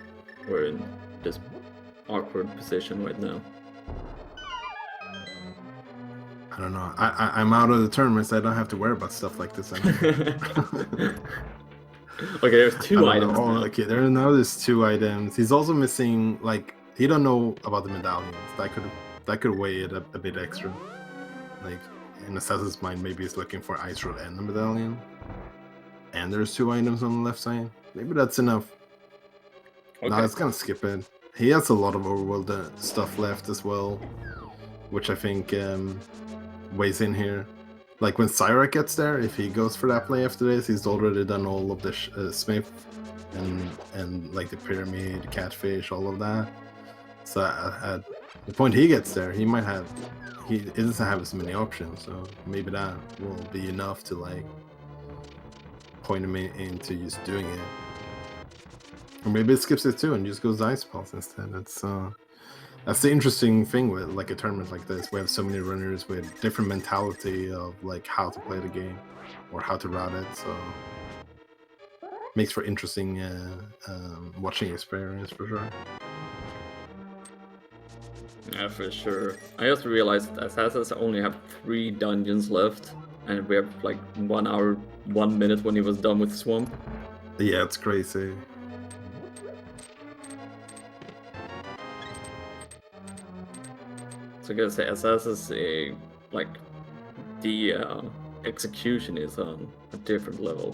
were in this awkward position right now? I don't know. I'm out of the tournament, so I don't have to worry about stuff like this anymore. Okay, there's 2 items. Oh, okay, there's 2 items. He's also missing, like, he don't know about the medallions. That could weigh it a bit extra. Like, in Asaz's mind, maybe he's looking for Ice Rod and the medallion. And there's 2 items on the left side. Maybe that's enough. Okay. No, it's gonna skip it. He has a lot of overworld stuff left as well, which I think weighs in here. Like when Xyrak gets there, if he goes for that play after this, he's already done all of the Smith and like the pyramid, catfish, all of that. So at the point he gets there, he doesn't have as many options. So maybe that will be enough to like point him into just doing it. Or maybe it skips it too and just goes Ice Pulse instead. That's the interesting thing with like a tournament like this. We have so many runners with different mentality of like how to play the game or how to route it. So makes for interesting watching experience for sure. Yeah, for sure. I just realized that Assassins only have 3 dungeons left, and we have like 1 hour, 1 minute when he was done with Swamp. Yeah, it's crazy. So I gotta say, Assassins, like, the execution is on a different level.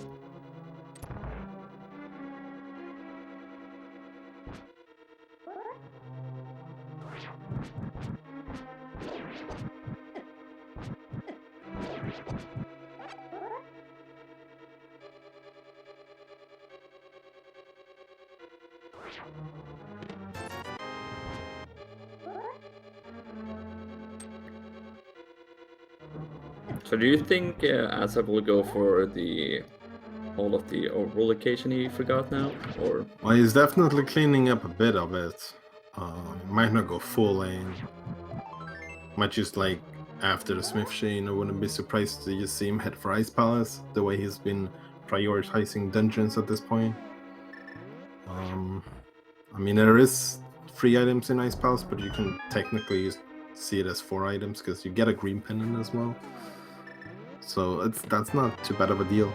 So do you think Asap will go for all of the overall location he forgot now, or? Well, he's definitely cleaning up a bit of it. Might not go full in. Might just like after the Smith Chain, I wouldn't be surprised to just see him head for Ice Palace, the way he's been prioritizing dungeons at this point. I mean, there is 3 items in Ice Palace, but you can technically see it as 4 items because you get a green pendant as well. So that's not too bad of a deal.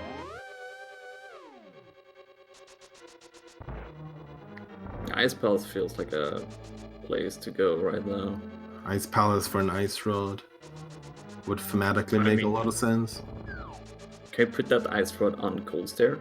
Ice Palace feels like a place to go right now. Ice Palace for an Ice Road would thematically make a lot of sense. Can you put that Ice Road on Cold Stair?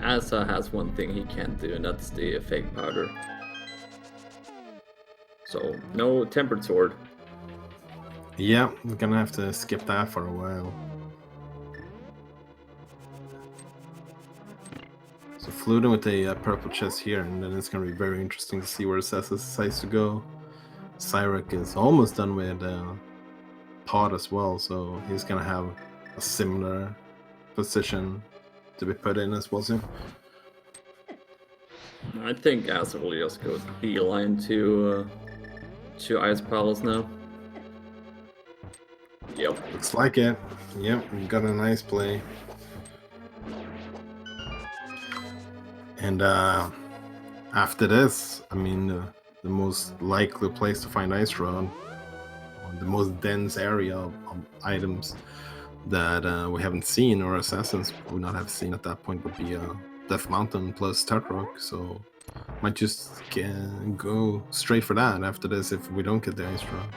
Asa has one thing he can't do, and that's the fake powder. So, no tempered sword. Yeah, we're gonna have to skip that for a while. So Fluting with a purple chest here, and then it's gonna be very interesting to see where Sessa decides to go. Xyrak is almost done with Pod as well, so he's gonna have a similar position to be put in as well soon. I think Asa will just go beeline to Ice Palace now. Yep. Looks like it. Yep, we got a nice play. And after this, I mean, the most likely place to find Ice Road, the most dense area of items that we haven't seen, or assassins would not have seen at that point, would be Death Mountain plus Tartarok. So might just go straight for that after this if we don't get the Ice Road.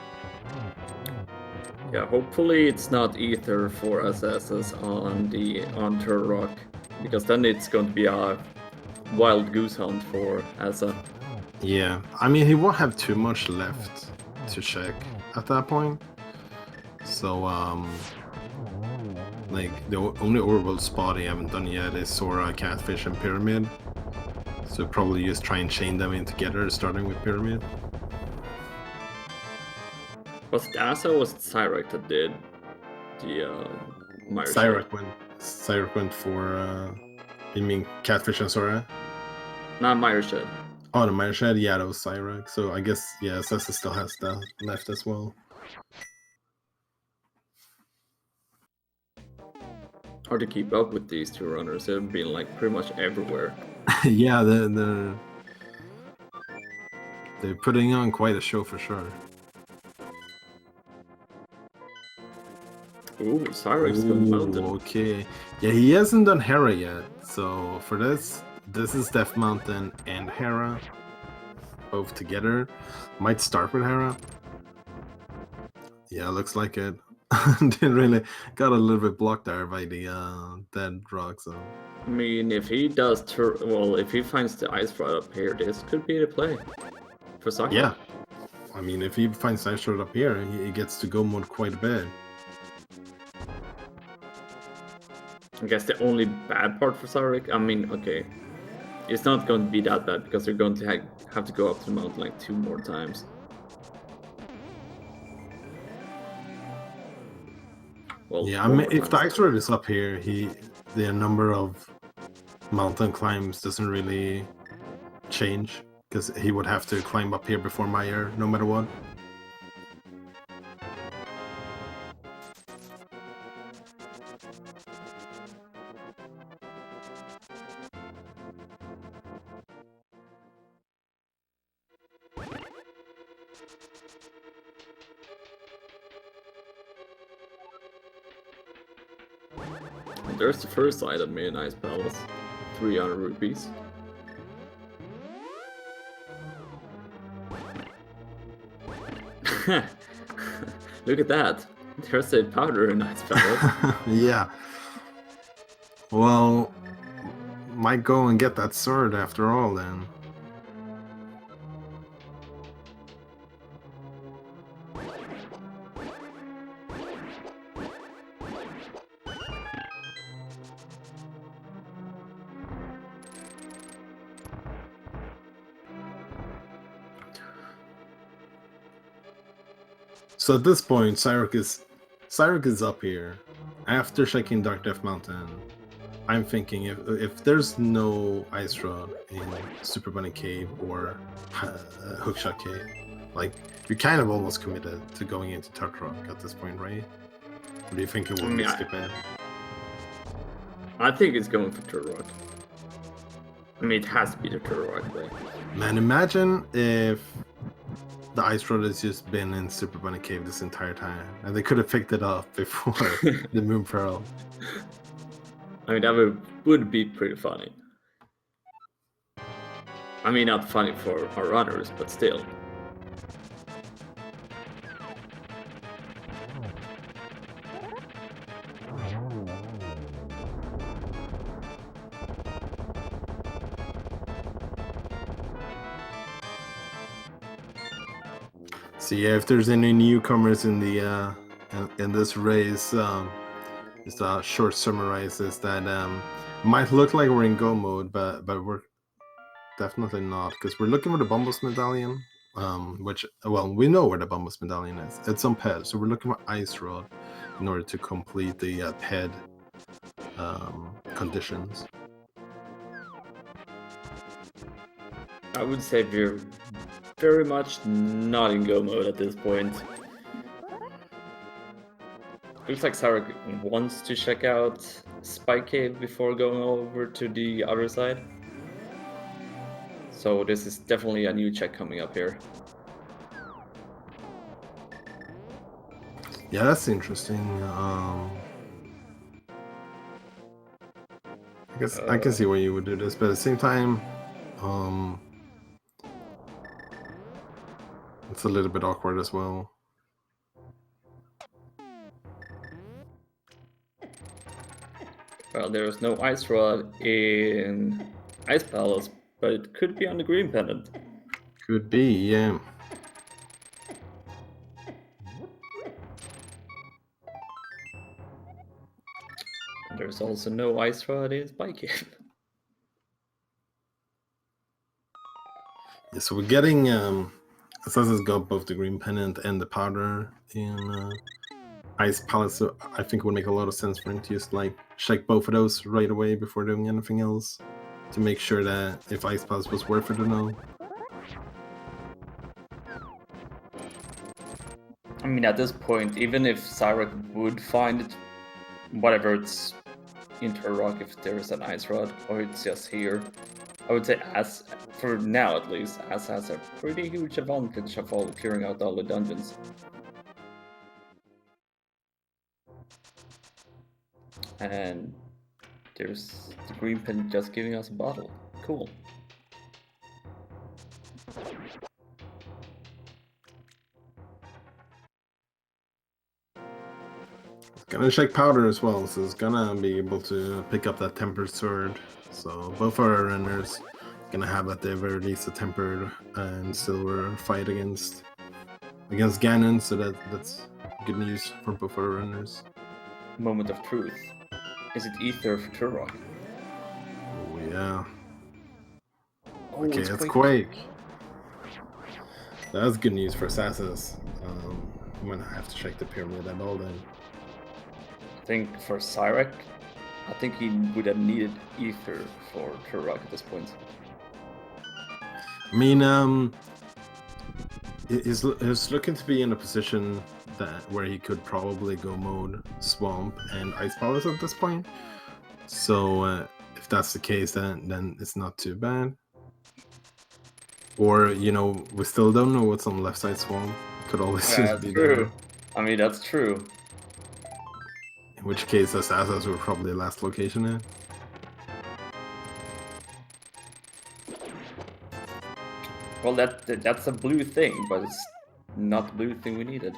Yeah, hopefully it's not Ether for assassins on Turrock, because then it's going to be a wild goose hunt for Asa. Yeah, I mean, he won't have too much left to check at that point. So, like, the only orbital spot he haven't done yet is Sora, Catfish, and Pyramid. So probably just try and chain them in together, starting with Pyramid. Was it Asa or was it Xyrak that did the Myers? Xyrak went for, you mean Catfish and Sora? Not Myers Shed. Oh, the Myers Shed? Yeah, that was Xyrak. So I guess, yeah, Sessa still has that left as well. Hard to keep up with these two runners. They've been like pretty much everywhere. Yeah, they're putting on quite a show for sure. Ooh, Xyrak's going mountain. Okay. Yeah, he hasn't done Hera yet. So for this is Death Mountain and Hera both together. Might start with Hera. Yeah, looks like it. Didn't really got a little bit blocked there by the dead rock. So I mean, if he does if he finds the Ice Rod up here, this could be the play for Xyrak. Yeah. I mean, if he finds Ice Rod up here, he gets to go mode quite a bit. I guess the only bad part for Xyrak, I mean, okay, it's not going to be that bad because they're going to have to go up to the mountain like 2 more times. Well, yeah, I mean, if the Ice Road is up here, the number of mountain climbs doesn't really change because he would have to climb up here before Meyer, no matter what. There's the first item in Ice Palace, 300 rupees. Look at that! There's a powder in Ice Palace. Yeah. Well, might go and get that sword after all then. So at this point, Xyrak is up here. After checking Dark Death Mountain, I'm thinking if there's no ice rod in Super Bunny Cave or Hookshot Cave, like you're kind of almost committed to going into Tartarok at this point, right? Or do you think it will be skip it? I think it's going for Turok. I mean, it has to be the Turok way. Man, imagine if the ice rod has just been in Super Bunny Cave this entire time, and they could have picked it up before the Moon Pearl. I mean, that would be pretty funny. I mean, not funny for our runners, but still. So yeah, if there's any newcomers in the in this race, just short summarizes that might look like we're in go mode, but we're definitely not, because we're looking for the Bumbles medallion, which, well, we know where the Bumbles medallion is. It's on Ped, so we're looking for Ice Rod in order to complete the Ped conditions. I would say we're very much not in go mode at this point. Looks like Xyrak wants to check out Spike Cave before going over to the other side. So this is definitely a new check coming up here. Yeah, that's interesting. I guess I can see why you would do this, but at the same time, it's a little bit awkward as well. Well, there's no ice rod in Ice Palace, but it could be on the green pendant. Could be, yeah. There's also no ice rod in Spike Cave. Yeah, so we're getting Asazas got both the green pennant and the powder in Ice Palace, so I think it would make a lot of sense for him to just like check both of those right away before doing anything else, to make sure that if Ice Palace was worth it or no. I mean, at this point, even if Xyrak would find it, whatever it's in Turok, if there's an ice rod or it's just here, I would say, as for now at least, as has a pretty huge advantage of all clearing out all the dungeons. And there's the green pin just giving us a bottle. Cool. Gonna check powder as well, so it's gonna be able to pick up that tempered sword. So both our runners gonna have at the very least a tempered and silver fight against Ganon, so that's good news for both our runners. Moment of truth. Is it Ether for Turok? Oh yeah. Oh, Okay, it's that's Quake. Quake. That's good news for assassins. I'm gonna have to check the pyramid and all then. I think for Xyrak, I think he would have needed Ether for Turok at this point. I mean, he's looking to be in a position where he could probably go mode Swamp and Ice Palace at this point. So if that's the case, then it's not too bad. Or, you know, we still don't know what's on the left side Swamp. Could always just be true. there. I mean, that's true. In which case, assassins were probably the last location in. Well, that's a blue thing, but it's not the blue thing we needed.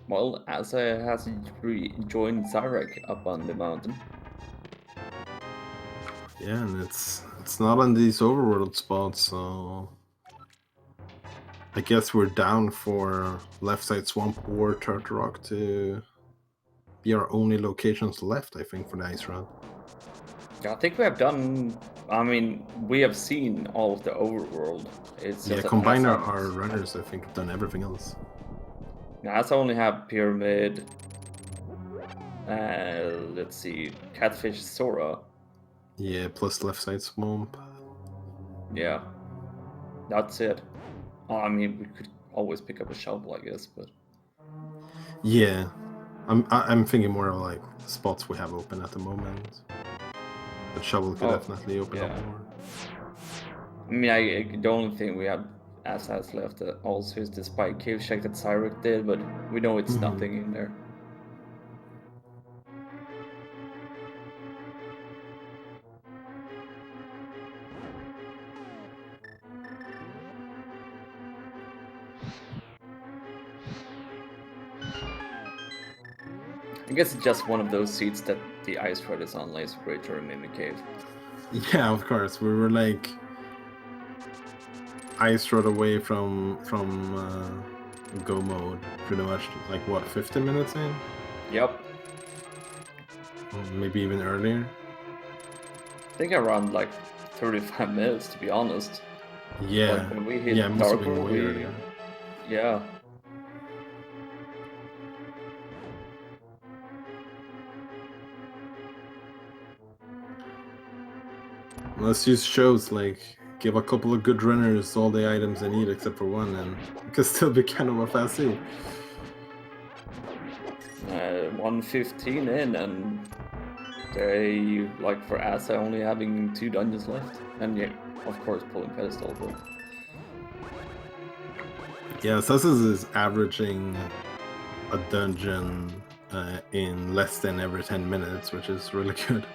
Well, Asa has joined Xyrak up on the mountain. Yeah, and it's not on these overworld spots, so I guess we're down for left side swamp or Turtle Rock to be our only locations left, I think, for the ice run. Yeah, I think we have done. I mean, we have seen all of the overworld. It's Yeah, just that combine Asa, our runners, I think, have done everything else. Asa only have pyramid. Let's see, catfish Sora. Yeah, plus left side swamp. Yeah, that's it. I mean, we could always pick up a shovel, I guess, but Yeah, I'm thinking more of like spots we have open at the moment. But shovel could Oh, definitely open up yeah. more. I mean, the only thing we have asas left also is the spike cave check that Xyrak did, but we know it's Mhm. nothing in there. I guess it's just one of those seats that the ice thread is on Laser Bridge or a Mimic Cave. Yeah, of course. We were like ice rod away from go mode, pretty much. Like what, 50 minutes in? Yep. Or maybe even earlier. I think around like 35 minutes, to be honest. Yeah, Like when we hit yeah, it must have Dark been World, way earlier. yeah. Let's use shows like give a couple of good runners all the items they need except for one, and it could still be kind of a fast seat. 1:15 in, and they, like for Asa, only having 2 dungeons left. And yeah, of course, pulling pedestal, but Yeah, asazas is averaging a dungeon in less than every 10 minutes, which is really good.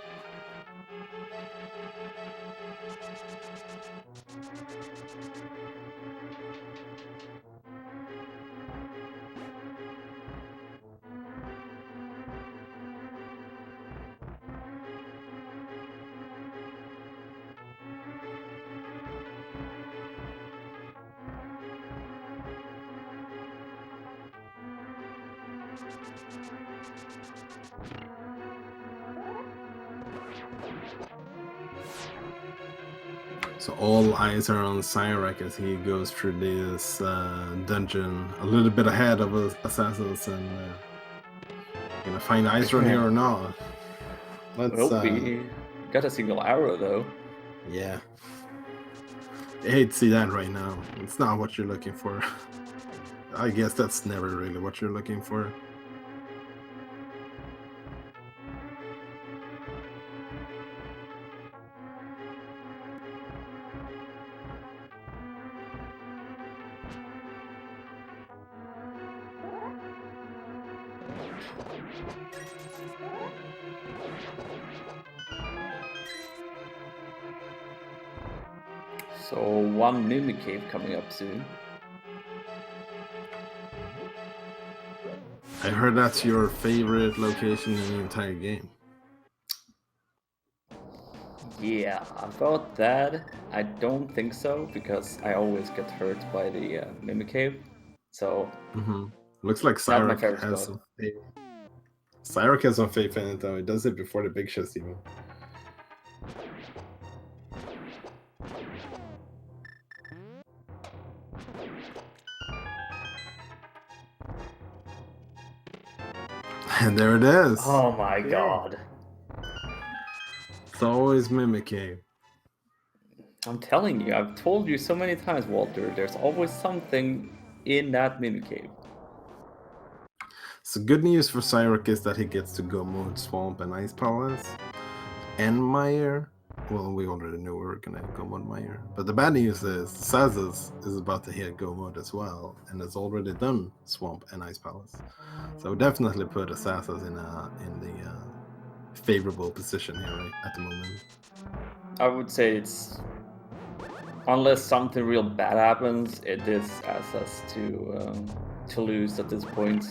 So all eyes are on Xyrak as he goes through this dungeon a little bit ahead of assassins, and gonna find ice run here or not. Let's well, we got a single arrow though. yeah. I hate to see that right now. It's not what you're looking for. I guess that's never really what you're looking for. So one Mimic Cave coming up soon. I heard that's your favorite location in the entire game. Yeah, about that, I don't think so, because I always get hurt by the Mimic Cave. So, Looks like not my Xyrak favorite has spot. some faith. Xyrak has some faith in it though. He does it before the big chest even. And there it is. Oh my god. It's always Mimic Cave. I'm telling you, I've told you so many times, Walter, there's always something in that Mimic Cave. So good news for Xyrak is that he gets to go mode Swamp and Ice Palace. And Meyer. Well, we already knew we were gonna go mode Meyer. But the bad news is Sazas is about to hit go mode as well, and has already done Swamp and Ice Palace. So definitely put Sazas in the favorable position here right, at the moment. I would say it's, unless something real bad happens, it is Asas to lose at this point.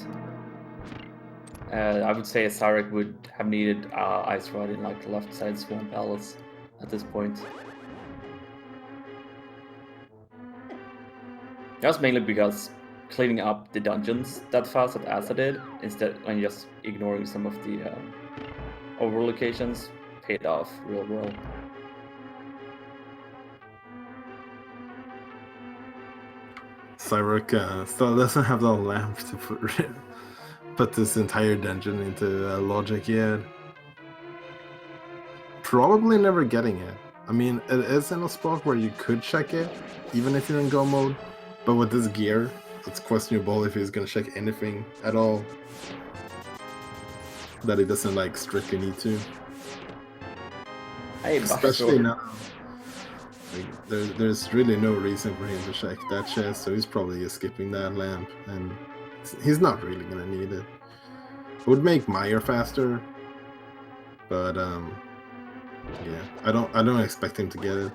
I would say Xyrak would have needed Ice Rod in like left side Swamp Palace at this point. That's mainly because cleaning up the dungeons that fast that Asa did, instead and just ignoring some of the over locations, paid off real well. Xyrak still doesn't have the lamp to put this entire dungeon into logic yet. Probably never getting it. I mean, it is in a spot where you could check it, even if you're in go mode. But with this gear, it's questionable if he's gonna check anything at all that he doesn't like strictly need to. Hey, Especially Bashor. now. Like, there's really no reason for him to check that chest, so he's probably just skipping that lamp, and he's not really gonna need it. It would make Meyer faster, but yeah, I don't expect him to get it.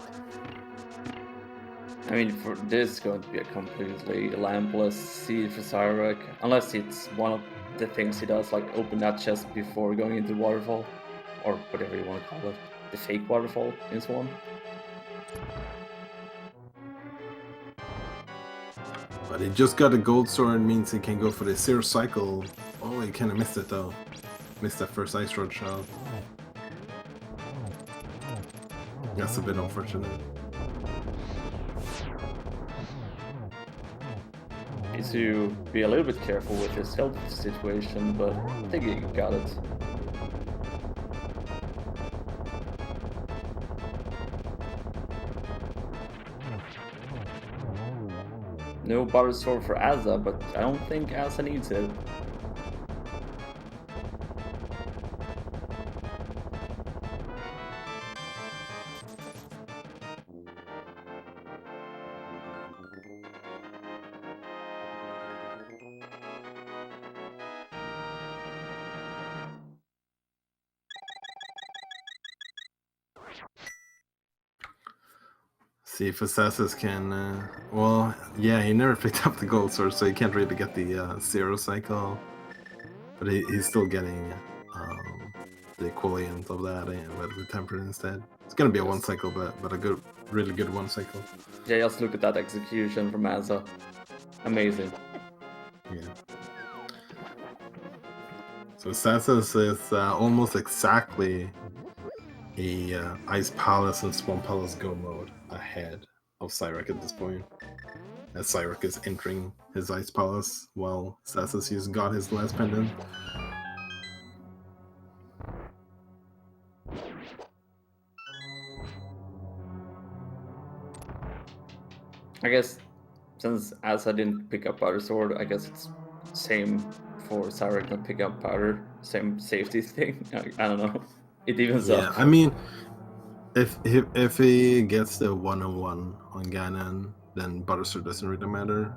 I mean, for this is going to be a completely lampless seed for Xyrak, unless it's one of the things he does, like open that chest before going into the waterfall, or whatever you want to call it, the fake waterfall in Swan. But he just got a gold sword, means he can go for the zero cycle. Oh, he kind of missed it though. Missed that first ice rod shot. That's a bit unfortunate. Needs to be a little bit careful with his health situation, but I think he got it. No butter sword for Asa, but I don't think Asa needs it. See if asazas can. Well, yeah, he never picked up the gold sword, so he can't really get the zero cycle. But he's still getting the equivalent of that with temperate instead. It's gonna be a one cycle, but a good, really good one cycle. Yeah, just look at that execution from Asa. Amazing. Yeah. So asazas is almost exactly a Ice Palace and Swamp Palace go mode ahead of Xyrak at this point. As Xyrak is entering his Ice Palace while Asazas got his last pendant. I guess since Asa didn't pick up Powder Sword, I guess it's same for Xyrak not pick up Powder. Same safety thing. I don't know. It evens Yeah, up. I mean, if he gets the 1-on-1 on Ganon, then Buttersword doesn't really matter.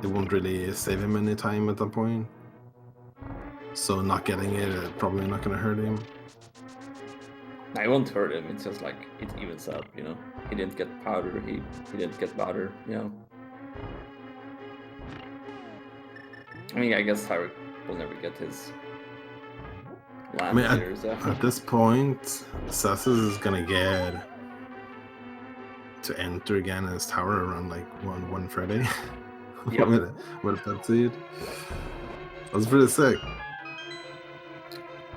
It won't really save him any time at that point. So not getting it probably not gonna hurt him. I won't hurt him. It's just like it evens up, you know. He didn't get powder. He didn't get powder, you know. I mean, I guess Xyrak will never get his lamp here, so. At this point, Asazas is gonna get to enter Ganon's tower around like 1:30. Yep. with a pet seed. That's pretty sick.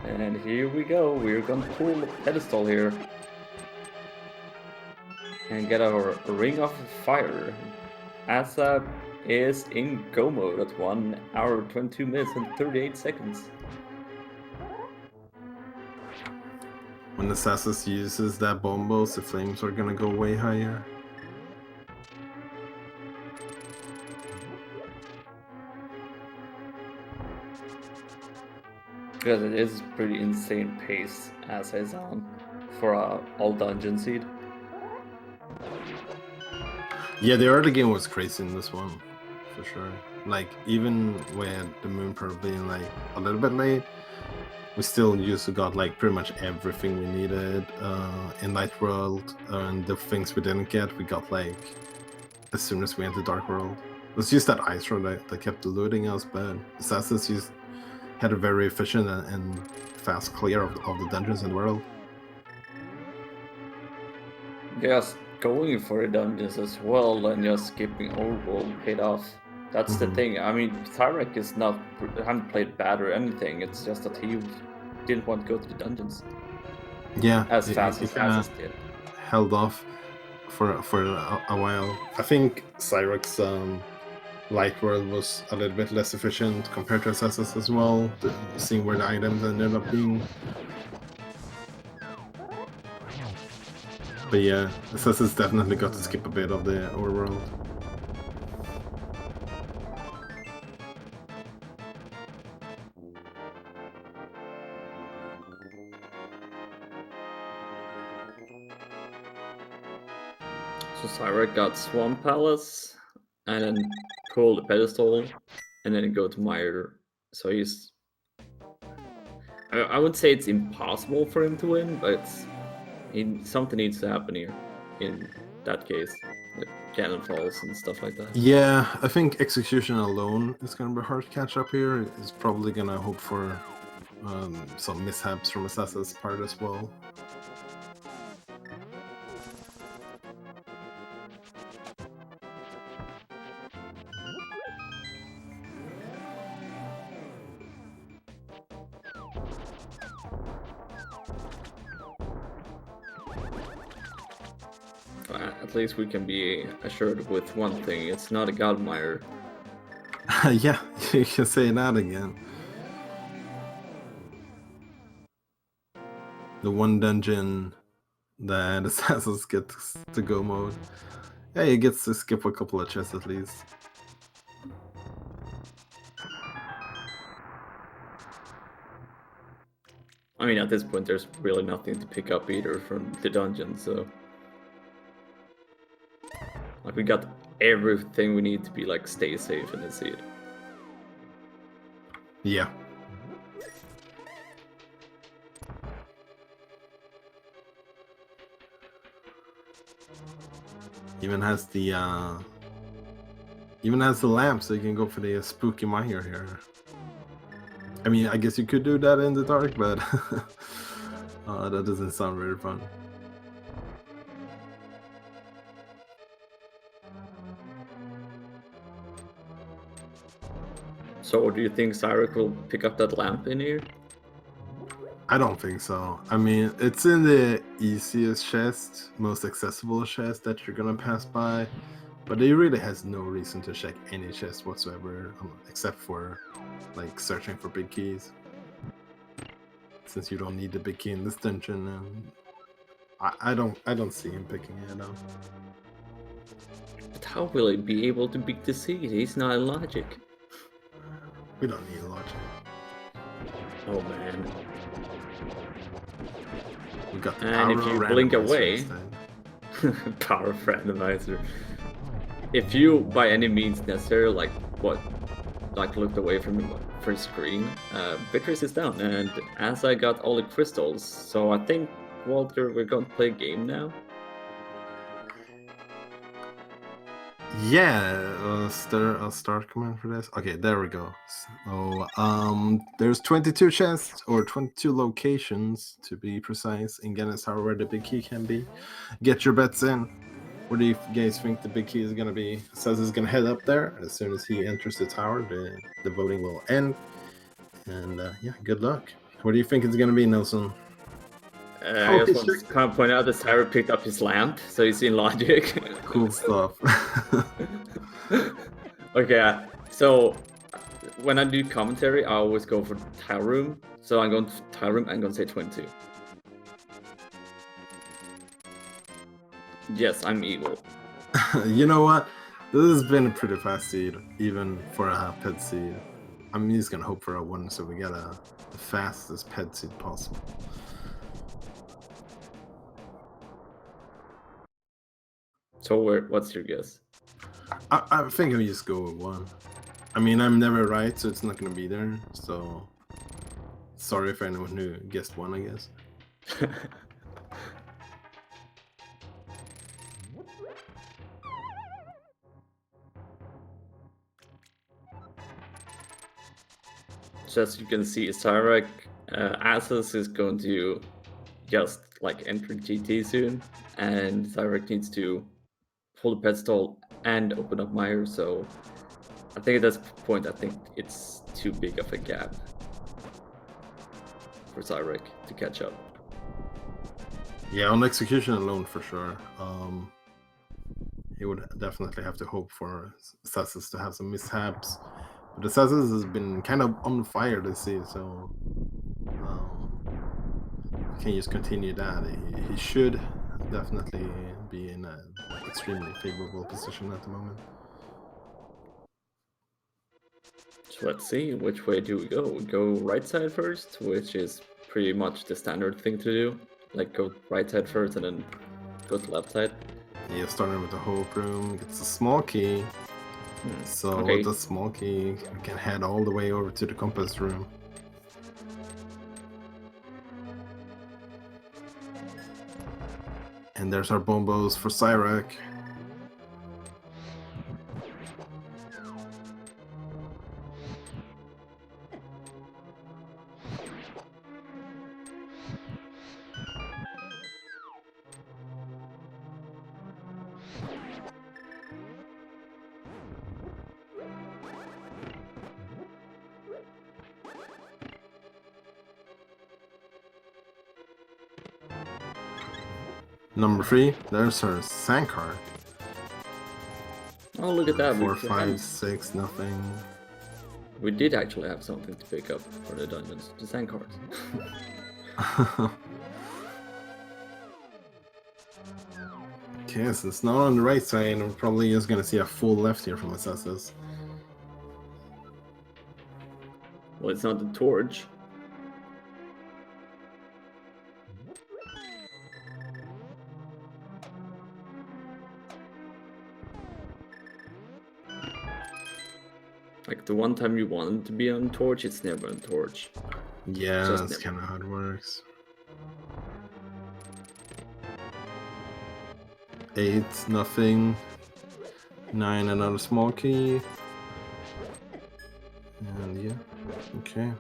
And here we go. We're gonna pull the pedestal here. And get our Ring of Fire. Asa is in go mode at 1 hour, 22 minutes, and 38 seconds. When Asazas uses that bombos, the flames are gonna go way higher. Because it is pretty insane pace Asa is on for all dungeon seed. Yeah, the early game was crazy in this one, for sure. Like, even with the moon pearl being like a little bit late, we still got like pretty much everything we needed in Light World, and the things we didn't get, we got like as soon as we entered Dark World. It was just that ice road that kept eluding us, but Assassins just had a very efficient and fast clear of the dungeons in the world. Just going for the dungeons as well and just skipping overworld paid off. That's the thing. I mean, Xyrak is not haven't played bad or anything. It's just that he didn't want to go to the dungeons Yeah, as he fast as kinda Asas did. held off for a while. I think Cyrak's light world was a little bit less efficient compared to asazas as well. Seeing where the items ended up being. But yeah, asazas definitely got to skip a bit of the overworld. So Xyrak got Swamp Palace and then pulled the pedestal and then go to Meyer. So he's. I would say it's impossible for him to win, but something needs to happen here in that case. Like cannon falls and stuff like that. Yeah, I think execution alone is going to be hard to catch up here. It's probably going to hope for some mishaps from asazas part as well. At least we can be assured with one thing: it's not a Godmire. Yeah, you can say that again. The one dungeon that assassins gets to go mode. Yeah, he gets to skip a couple of chests at least. I mean, at this point, there's really nothing to pick up either from the dungeon, so... Like, we got everything we need to be, like, stay safe in the seed. Yeah. Even has the lamp, so you can go for the spooky Meyer here. I mean, I guess you could do that in the dark, but that doesn't sound very fun. So, do you think Xyrak will pick up that lamp in here? I don't think so. I mean, it's in the easiest chest, most accessible chest that you're gonna pass by, but it really has no reason to check any chest whatsoever, except for like searching for big keys. Since you don't need the big key in this dungeon, and I don't see him picking it up. But how will he be able to beat the seed? He's not in logic. We don't need logic. Oh man. We got the And if you blink randomizer away, instead. power of randomizer. If you, by any means necessary, like looked away from the first screen, Beatrice is down, and as I got all the crystals, so I think, Walter, we're going to play a game now. Yeah, a start command for this. Okay, there we go. So, there's 22 chests, or 22 locations to be precise, in Guinness, where the big key can be. Get your bets in. Where do you guys think the big key is going to be? It says it's going to head up there. As soon as he enters the tower, the voting will end. And yeah, good luck. What do you think it's going to be, Nelson? I just want to kind of point out that Sarah picked up his lamp, so he's in logic. Cool stuff. Okay, so when I do commentary, I always go for tile room. So I'm going to tile room, I'm going to say 22. Yes, I'm evil. You know what? This has been a pretty fast seed, even for a ped seed. I'm just gonna hope for a 1, so we get the fastest ped seed possible. So what's your guess? I think I'll just go with 1. I mean, I'm never right, so it's not gonna be there. So sorry if anyone who guessed 1, I guess. So as you can see, Xyrak Asas is going to just like enter GT soon, and Xyrak needs to pull the pedestal and open up Meyer. So I think at this point, I think it's too big of a gap for Xyrak to catch up. Yeah, on execution alone, for sure. He would definitely have to hope for asazas to have some mishaps. But asazas has been kind of on fire this season, so he can just continue that. He should definitely be in an extremely favorable position at the moment. So let's see, which way do we go? We go right side first, which is pretty much the standard thing to do. Like go right side first and then go to left side. Yeah, starting with the hope room, gets a small key. So okay. with the small key, we can head all the way over to the compass room. And there's our bombos for Xyrak. Number 3, there's her sand card. Oh, look at that. 4, 5, 6, nothing. We did actually have something to pick up for the dungeons, the sand cards. Okay, so it's not on the right side. We're probably just gonna see a full left here from asazas. Well, it's not the torch. Like the one time you want it to be on torch, it's never on torch. Yeah, Just that's kind of how it works. 8, nothing. 9, another small key. And yeah, okay.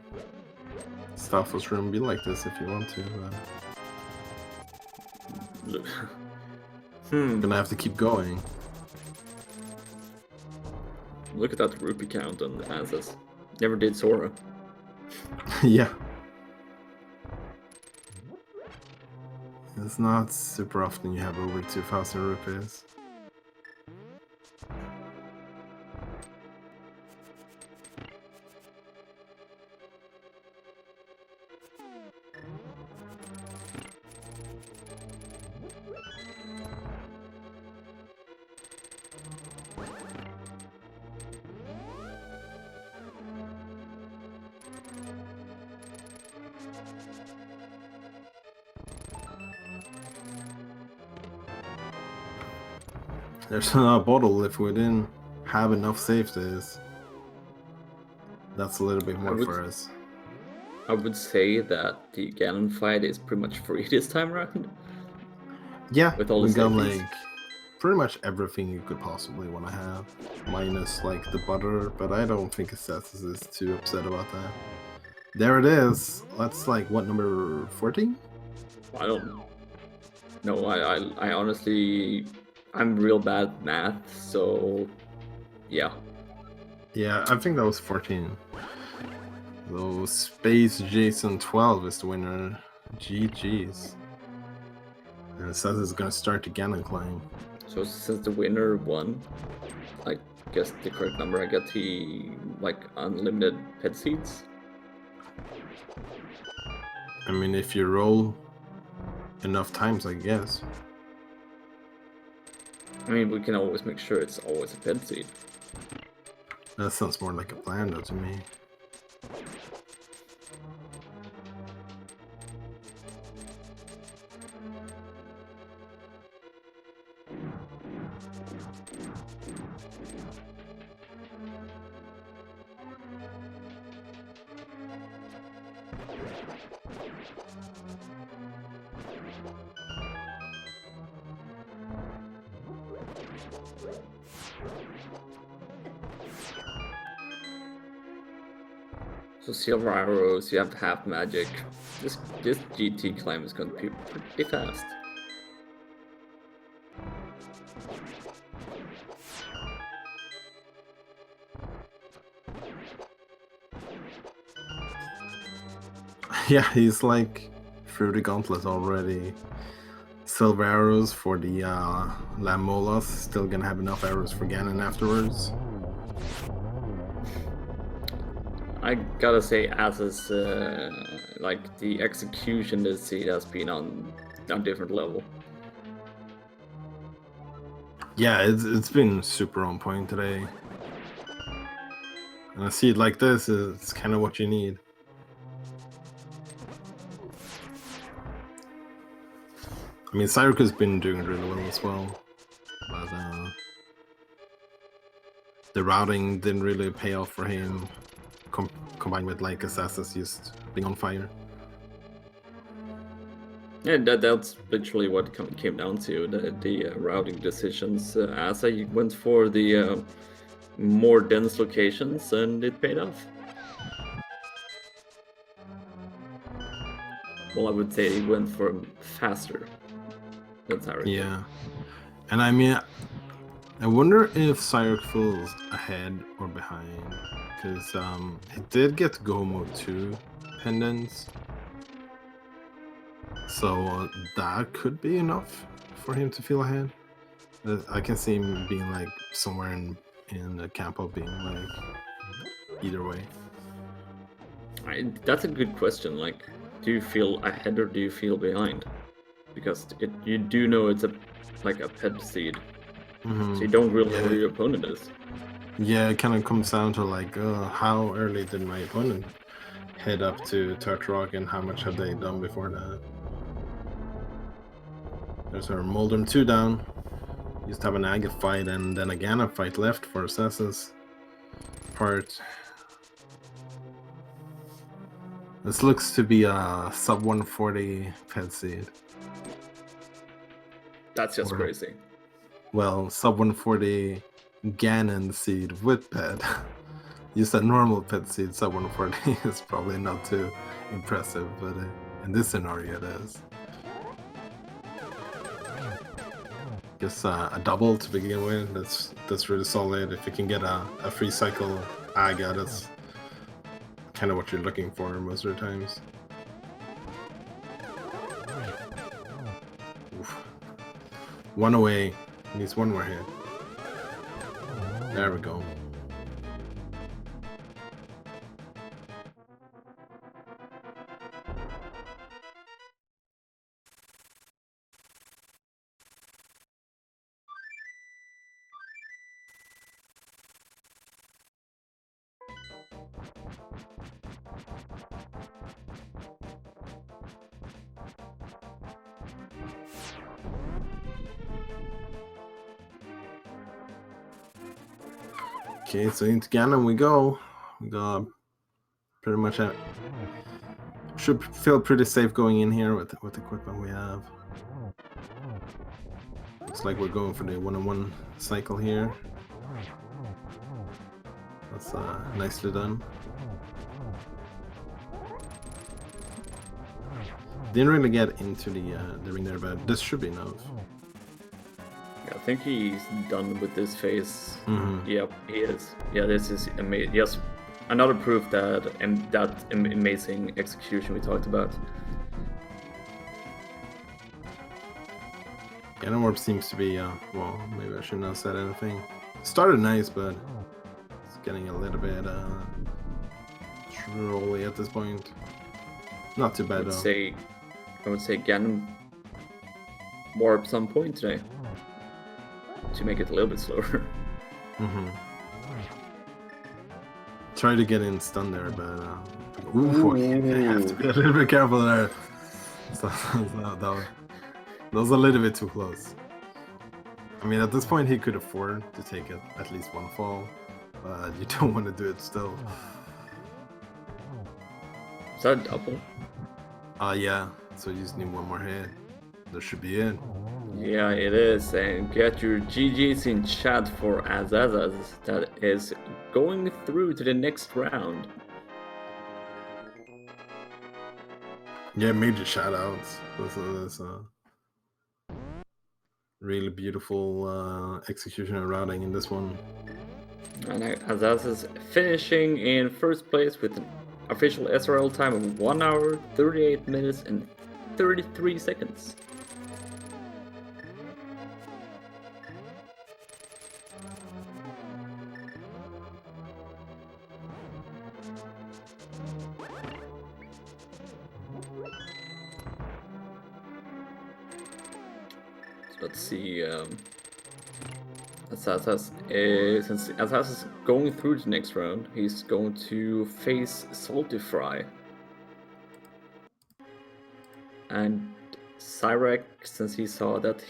Staffos room be like this if you want to. Look. Gonna have to keep going. Look at that rupee count on the asas. Never did Sora. Yeah. It's not super often you have over 2,000 rupees. There's a bottle if we didn't have enough safeties. That's a little bit more for us. I would say that the Ganon fight is pretty much free this time around. Yeah, with all we the got safeties. like pretty much everything you could possibly want to have, minus like the butter, but I don't think asazas is too upset about that. There it is. That's like what, number 14? I don't know. No, I honestly, I'm real bad at math, so yeah. Yeah, I think that was 14. Though Space Jason 12 is the winner. GG's. And it says it's gonna start the Ganon climb. So since the winner won, I guess the correct number, I get the like unlimited pet seeds. I mean, if you roll enough times, I guess. I mean, we can always make sure it's always a pet seed. That sounds more like a plan, though, to me. So silver arrows, you have to have magic. This GT climb is going to be pretty fast. Yeah, he's like through the gauntlet already. Silver arrows for the Lamolas. Still gonna have enough arrows for Ganon afterwards. I gotta say, As's like the execution this seed has been on a different level. Yeah, it's been super on point today. And a seed like this is kind of what you need. I mean, Xyrak has been doing really well as well, but the routing didn't really pay off for him, combined with like asazas just being on fire. Yeah, that's literally what it came down to, the routing decisions. Asa went for the more dense locations, and it paid off. Well, I would say he went for faster than Xyrak. Yeah, and I mean, I wonder if Xyrak falls ahead or behind, because he did get Gomu 2 pendants, so that could be enough for him to feel ahead. I can see him being like somewhere in the campo, being like either way. That's a good question. Like, do you feel ahead or do you feel behind? Because you do know it's a pet seed, so you don't really know who your opponent is. Yeah, it kind of comes down to like how early did my opponent head up to Tartarok and how much have they done before that. There's our Moldrum 2 down. Used to have an Agate fight and then a Ganon fight left for Assassin's part. This looks to be a sub 140 pet seed. That's just crazy. Well, sub 140 Ganon seed with pet. Just a normal pet seed sub 140 is probably not too impressive, but in this scenario it is. Guess a double to begin with. That's really solid. If you can get a free cycle Aga, that's kind of what you're looking for most of the times. Oof. One away. Needs one more hit. There we go. Okay, so into Ganon we go. We got pretty much should feel pretty safe going in here with the equipment we have. Looks like we're going for the 1-on-1 cycle here. That's nicely done. Didn't really get into the ring there, but this should be enough. I think he's done with this phase. Mm-hmm. Yep, he is. Yeah, this is amazing. Yes, another proof that amazing execution we talked about. Ganon Warp seems to be, well, maybe I shouldn't have said anything. Started nice, but it's getting a little bit trolly at this point. Not too bad though. I would say Ganon Warp some point today to make it a little bit slower. Mm-hmm. Try to get in stun there, but ooh, you have to be a little bit careful there. So, that was a little bit too close. I mean, at this point, he could afford to take at least one fall, but you don't want to do it still. Is that a double? Yeah. So you just need one more hit. That should be it. Yeah, it is. And get your GGs in chat for Azazas that is going through to the next round. Yeah, major shout outs. This really beautiful execution and routing in this one. And Azaz is finishing in first place with an official SRL time of 1 hour, 38 minutes, and 33 seconds. So let's see. Asazas, since Asazas is going through the next round, he's going to face Salty Fry. And Xyrak, since he saw that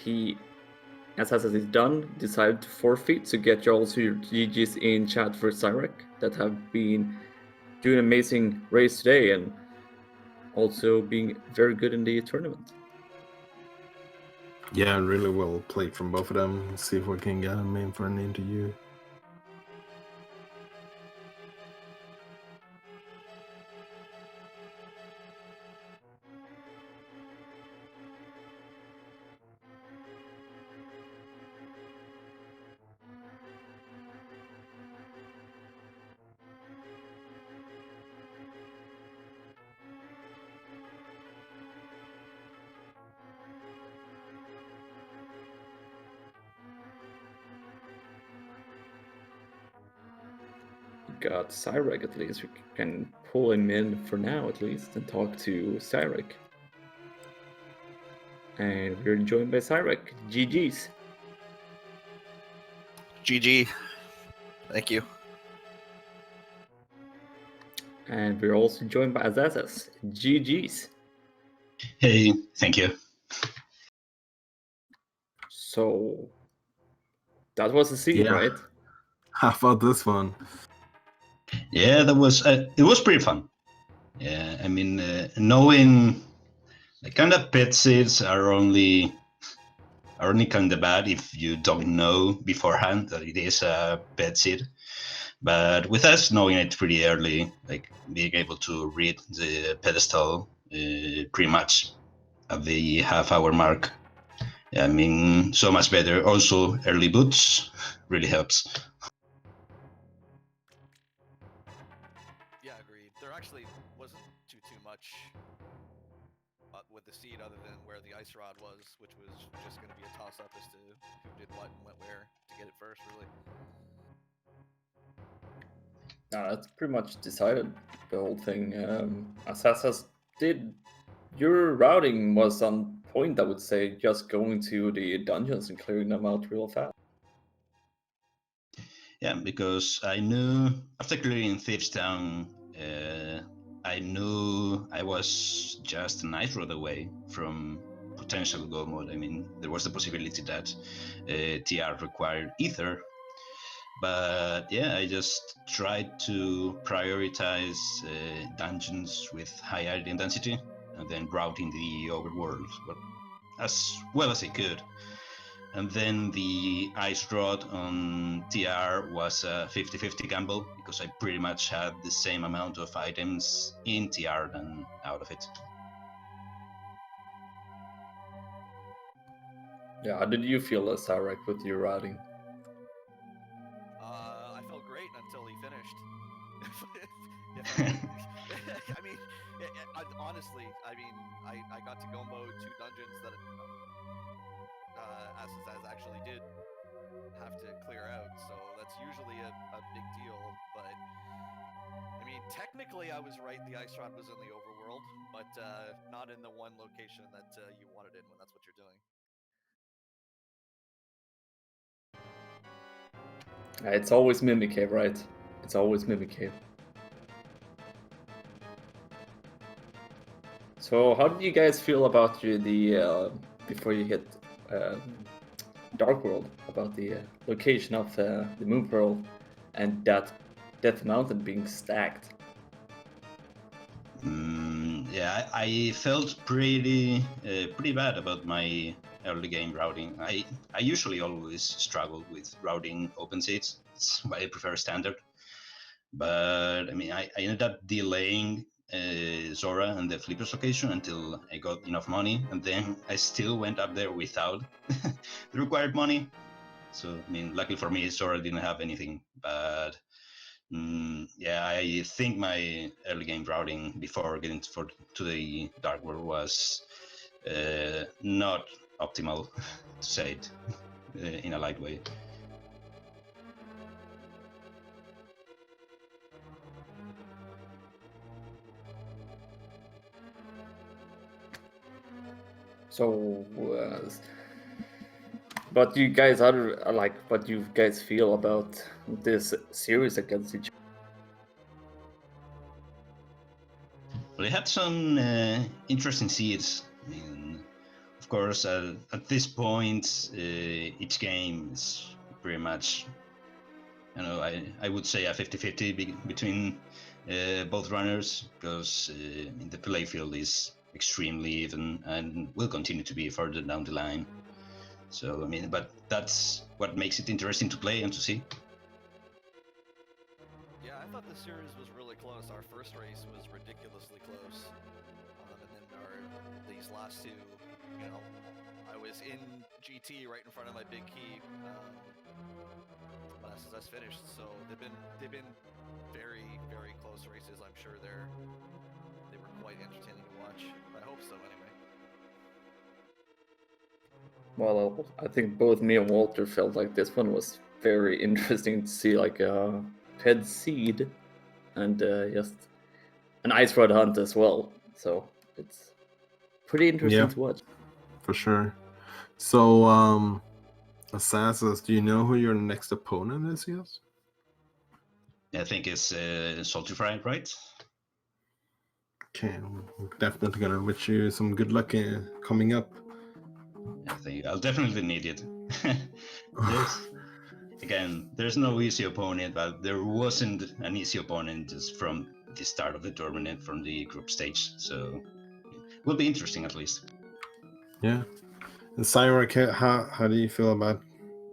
Asazas is done, decided to forfeit to get you also your GGs in chat for Xyrak that have been doing an amazing race today and also being very good in the tournament. Yeah, really well played from both of them. Let's see if we can get them in for an interview. Got Xyrak at least. We can pull him in for now at least and talk to Xyrak. And we're joined by Xyrak. GG's. GG. Thank you. And we're also joined by Azazas. GG's. Hey, thank you. So that was the scene, Yeah. right? How about this one? Yeah, that was it was pretty fun. Yeah, I mean, knowing the kind of pet seeds are only kind of bad if you don't know beforehand that it is a pet seed. But with us knowing it pretty early, like being able to read the pedestal pretty much at the half-hour mark, I mean, so much better. Also, early boots really helps. Yeah, agreed. There actually wasn't too much with the seed other than where the ice rod was, which was just going to be a toss-up as to who did what and went where to get it first, really. That's pretty much decided, the whole thing. Asasas did... Your routing was on point, I would say, just going to the dungeons and clearing them out real fast. Yeah, because I knew after clearing Thieves Town, I knew I was just an ice road away from potential go mode. I mean, there was the possibility that TR required Ether, but yeah, I just tried to prioritize dungeons with high area intensity and then routing the overworld as well as I could. And then the ice rod on TR was a 50-50 gamble because I pretty much had the same amount of items in TR than out of it. Yeah, how did you feel, Xyrak, with your routing? I felt great until he finished. I mean, honestly, I mean, I got to go mode 2 dungeons that Asazas actually did have to clear out, so that's usually a big deal, but I mean, technically I was right, the ice rod was in the overworld, but not in the one location that you want it in when that's what you're doing. It's always Mimic Cave, right? It's always Mimic Cave. So how did you guys feel about the before you hit Dark World, about the location of the Moon Pearl and that Death Mountain being stacked? Yeah, I felt pretty bad about my early game routing. I usually always struggle with routing open seats. It's why I prefer standard. But I mean, I ended up delaying Zora and the Flippers location until I got enough money, and then I still went up there without the required money. So, I mean, luckily for me, Zora didn't have anything, but yeah, I think my early game routing before getting to the Dark World was not optimal, to say it in a light way. So, but you guys are like, what you guys feel about this series against each other? Well, they had some interesting seeds. I mean, of course, at this point, each game is pretty much, I would say a 50-50 between both runners, because the playfield is extremely even and will continue to be further down the line. So, I mean, but that's what makes it interesting to play and to see. Yeah, I thought the series was really close. Our first race was ridiculously close. And then these last two, I was in GT right in front of my big key. But as finished, so they've been very, very close races. I'm sure they were quite entertaining to watch. I hope so, anyway. Well, I think both me and Walter felt like this one was very interesting to see, like a head seed and just an ice rod hunt as well. So it's pretty interesting to watch. For sure. So, asazas, do you know who your next opponent is? Yes. I think it's Salty Fry, right? Okay, I'm definitely gonna wish you some good luck coming up. I think I'll definitely need it. There's no easy opponent, but there wasn't an easy opponent just from the start of the tournament, from the group stage. So it will be interesting at least. Yeah. And Xyrak, how do you feel about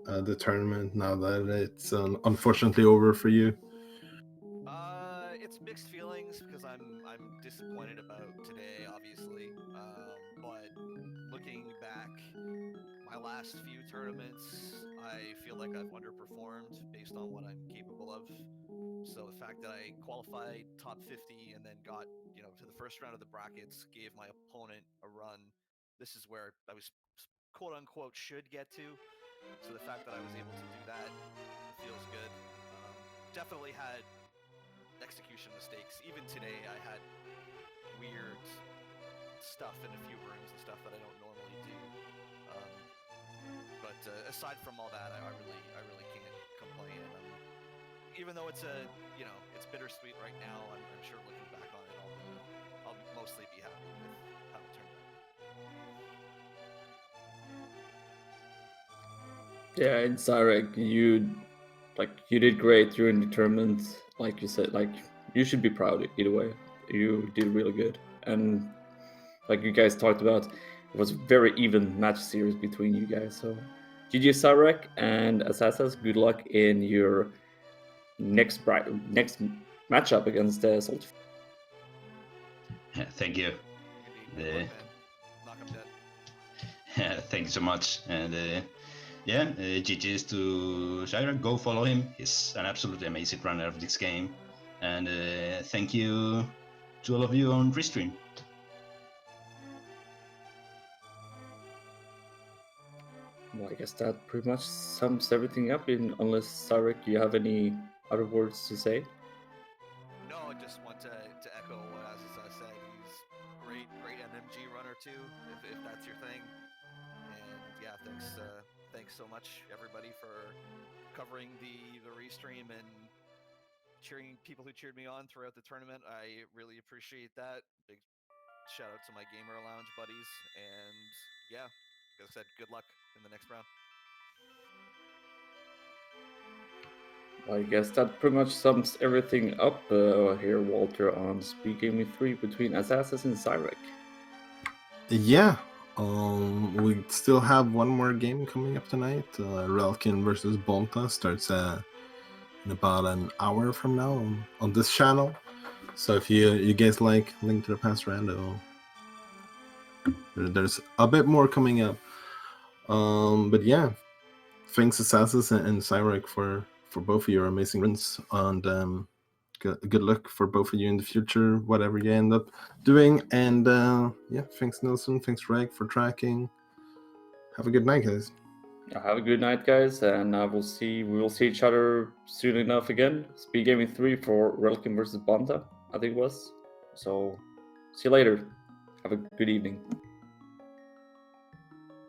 the tournament now that it's unfortunately over for you? It's mixed feelings because I'm disappointed about today, obviously. But looking back, my last few tournaments, I feel like I've underperformed based on what I'm capable of. So the fact that I qualified top 50 and then got, to the first round of the brackets, gave my opponent a run. This is where I was quote unquote should get to. So the fact that I was able to do that feels good. Definitely had execution mistakes. Even today, I had weird stuff in a few rooms and stuff that I don't normally do. But aside from all that, I really can't complain. Even though it's it's bittersweet right now, I'm sure looking back on it, I'll mostly be happy with how it turned out. Yeah, in Xyrak, you did great during the tournament. Like you said, like you should be proud either way. You did really good, and like you guys talked about, it was a very even match series between you guys. So, GG Xyrak and asazas, good luck in your next matchup against the Salty. Thank you. Knock 'em dead. Thank you so much. And GG's to Xyrak. Go follow him. He's an absolutely amazing runner of this game. And thank you to all of you on Restream. Well, I guess that pretty much sums everything up. Unless Xyrak, you have any other words to say? No, I just want to echo what Azaza said. He's great MMG runner too, if that's your thing. And yeah, thanks so much everybody for covering the restream and cheering people who cheered me on throughout the tournament. I really appreciate that. Big shout out to my Gamer Lounge buddies, and yeah, like I said, good luck in the next round. I guess that pretty much sums everything up here, Walter, on Speed Gaming 3 between asazas and Xyrak. Yeah. We still have one more game coming up tonight. Relkin versus Bonta starts in about an hour from now on this channel. So if you guys like Link to the Past Rando, there's a bit more coming up. But yeah, thanks asazas and Xyrak for both of your amazing runs, and good luck for both of you in the future, whatever you end up doing. And yeah, thanks Nelson, thanks Reg for tracking. Have a good night, guys. Have a good night, guys, and we will see each other soon enough again. Speed Gaming 3 for Relkin versus Bonta, I think it was. So, see you later. Have a good evening.